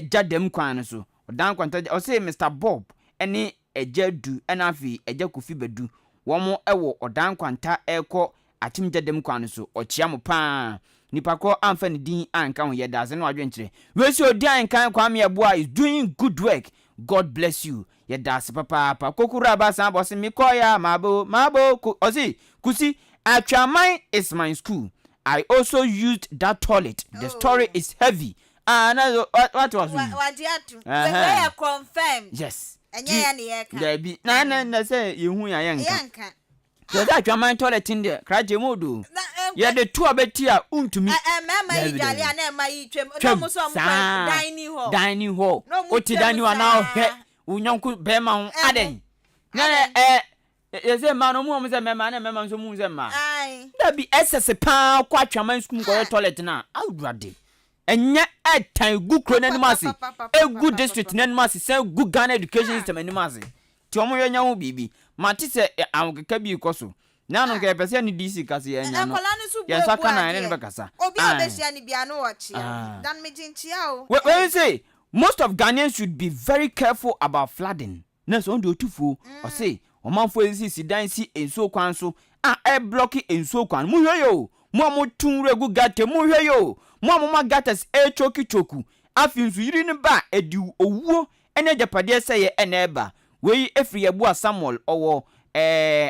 jadem kwan so odan kwanta ose Mr Bob ene ejadu ena afi eja Kofi bedu womo ewo odan kwanta eko atimje dem kwan so ochia mo pa nipa ko amfa ne din anka ho yeda ze no adwenkyere we si odi Ahenkan Kwame Aboa is doing good work God bless you yeda se papa kokura ba san bo se mi koya mabo ozi kusi atwaman is my school I also used that toilet the story is heavy what was wadiatu we confirm yes enye ya ne yeka dabi na say yehu ya yanka so atwaman toilet in there kraje modu ye de tu abeti a untumi mama idwale ana ma yi twem no muso mo dining hall oti dining hall na he unyonku bema ho aden na ye ma no mu se mema na mema so mu se ma dabi ss pa kwa atwaman school ko toilet na awurade enye etan gu kro na nimase egu district na nimase se gu Ghana education system na nimase ti omo yenya ho bibi mati se awokeka bi koso na no ke pese ni DC kase yenya no ye saka na ne bekasa obi obesia ni bia no wachi dan mejinchia o we say most of Ghanaians should be very careful about flooding na so ndo tufu o say omanfo esi dan si enso kwan so e block enso kwan mu hwe yo mo tun regu gate mu hwe yo mo gatas choku afi nsu yiri ne ba edi owuo ene japade seye ene eba we efri Yabua Samuel owo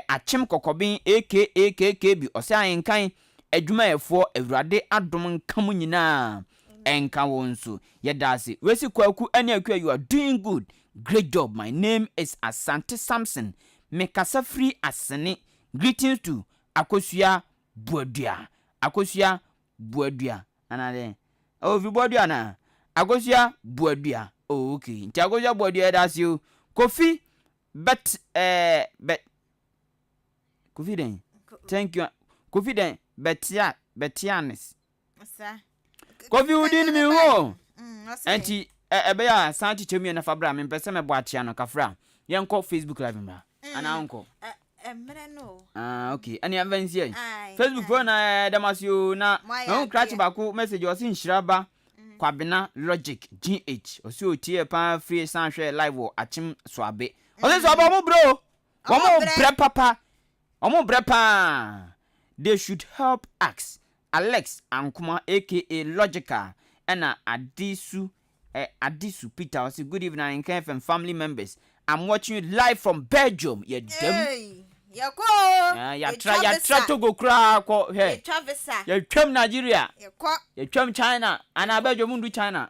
achim kokobin aka bi ose Ahenkan adwuma efo awurade adom nkam nyina enka wonso yedase we si kwaku ene akwa you are doing good great job my name is Asante Samson mekasa free asene greetings to akosua buadua anade vi buadua na akosua buadua okay nti akosua buadua that's you Kofi but Kofi den thank you Kofi den betianis sir Kofi udin mi ho anti ebe ya santi chemi na fabra me pese me bo atia no kafra yenko Facebook live mba ana onko emre no okay ani avansi ai Facebook for na damasio na no crash bako message o sin shiraba Kwabena Logic GH osi otie pa free sanhwe live o achim swabe osi so omo bro omo bre papa omo bre pa they should help ask Alex Ankuma aka Logical and Adisu Peter osi good evening Ahenkan FM family members I'm watching you live from Belgium ye dem Yako ya try to go cry ko he ya twam Nigeria ya twam China ana abejo mundu China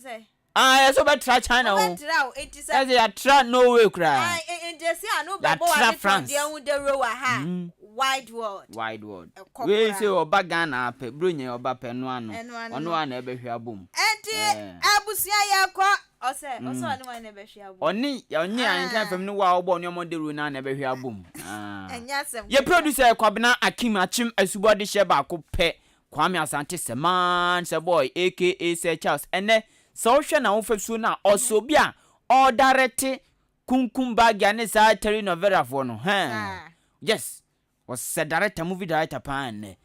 say ya so be try China o it is ya try no way cry Jesse anu bebo wa France de hu de rowa ha wide world we say oba Ghana pe bronye oba pe no ano ono ana ebe hwe abom enti abusia ye ko ose anu ana ebe hwe abom oni onye Ahenkan FM no wa obo no mo de ru na ana ebe hwe abom enyasem ye producer Kwabena Akim Achim asubode hye ba ko pe Kwame Asante Seman se boy aka Sir Charles ene so hwe na wo fasu na osobi a o direct kunkum bag ya ne sa telenovela fo no yes was a director movie director pan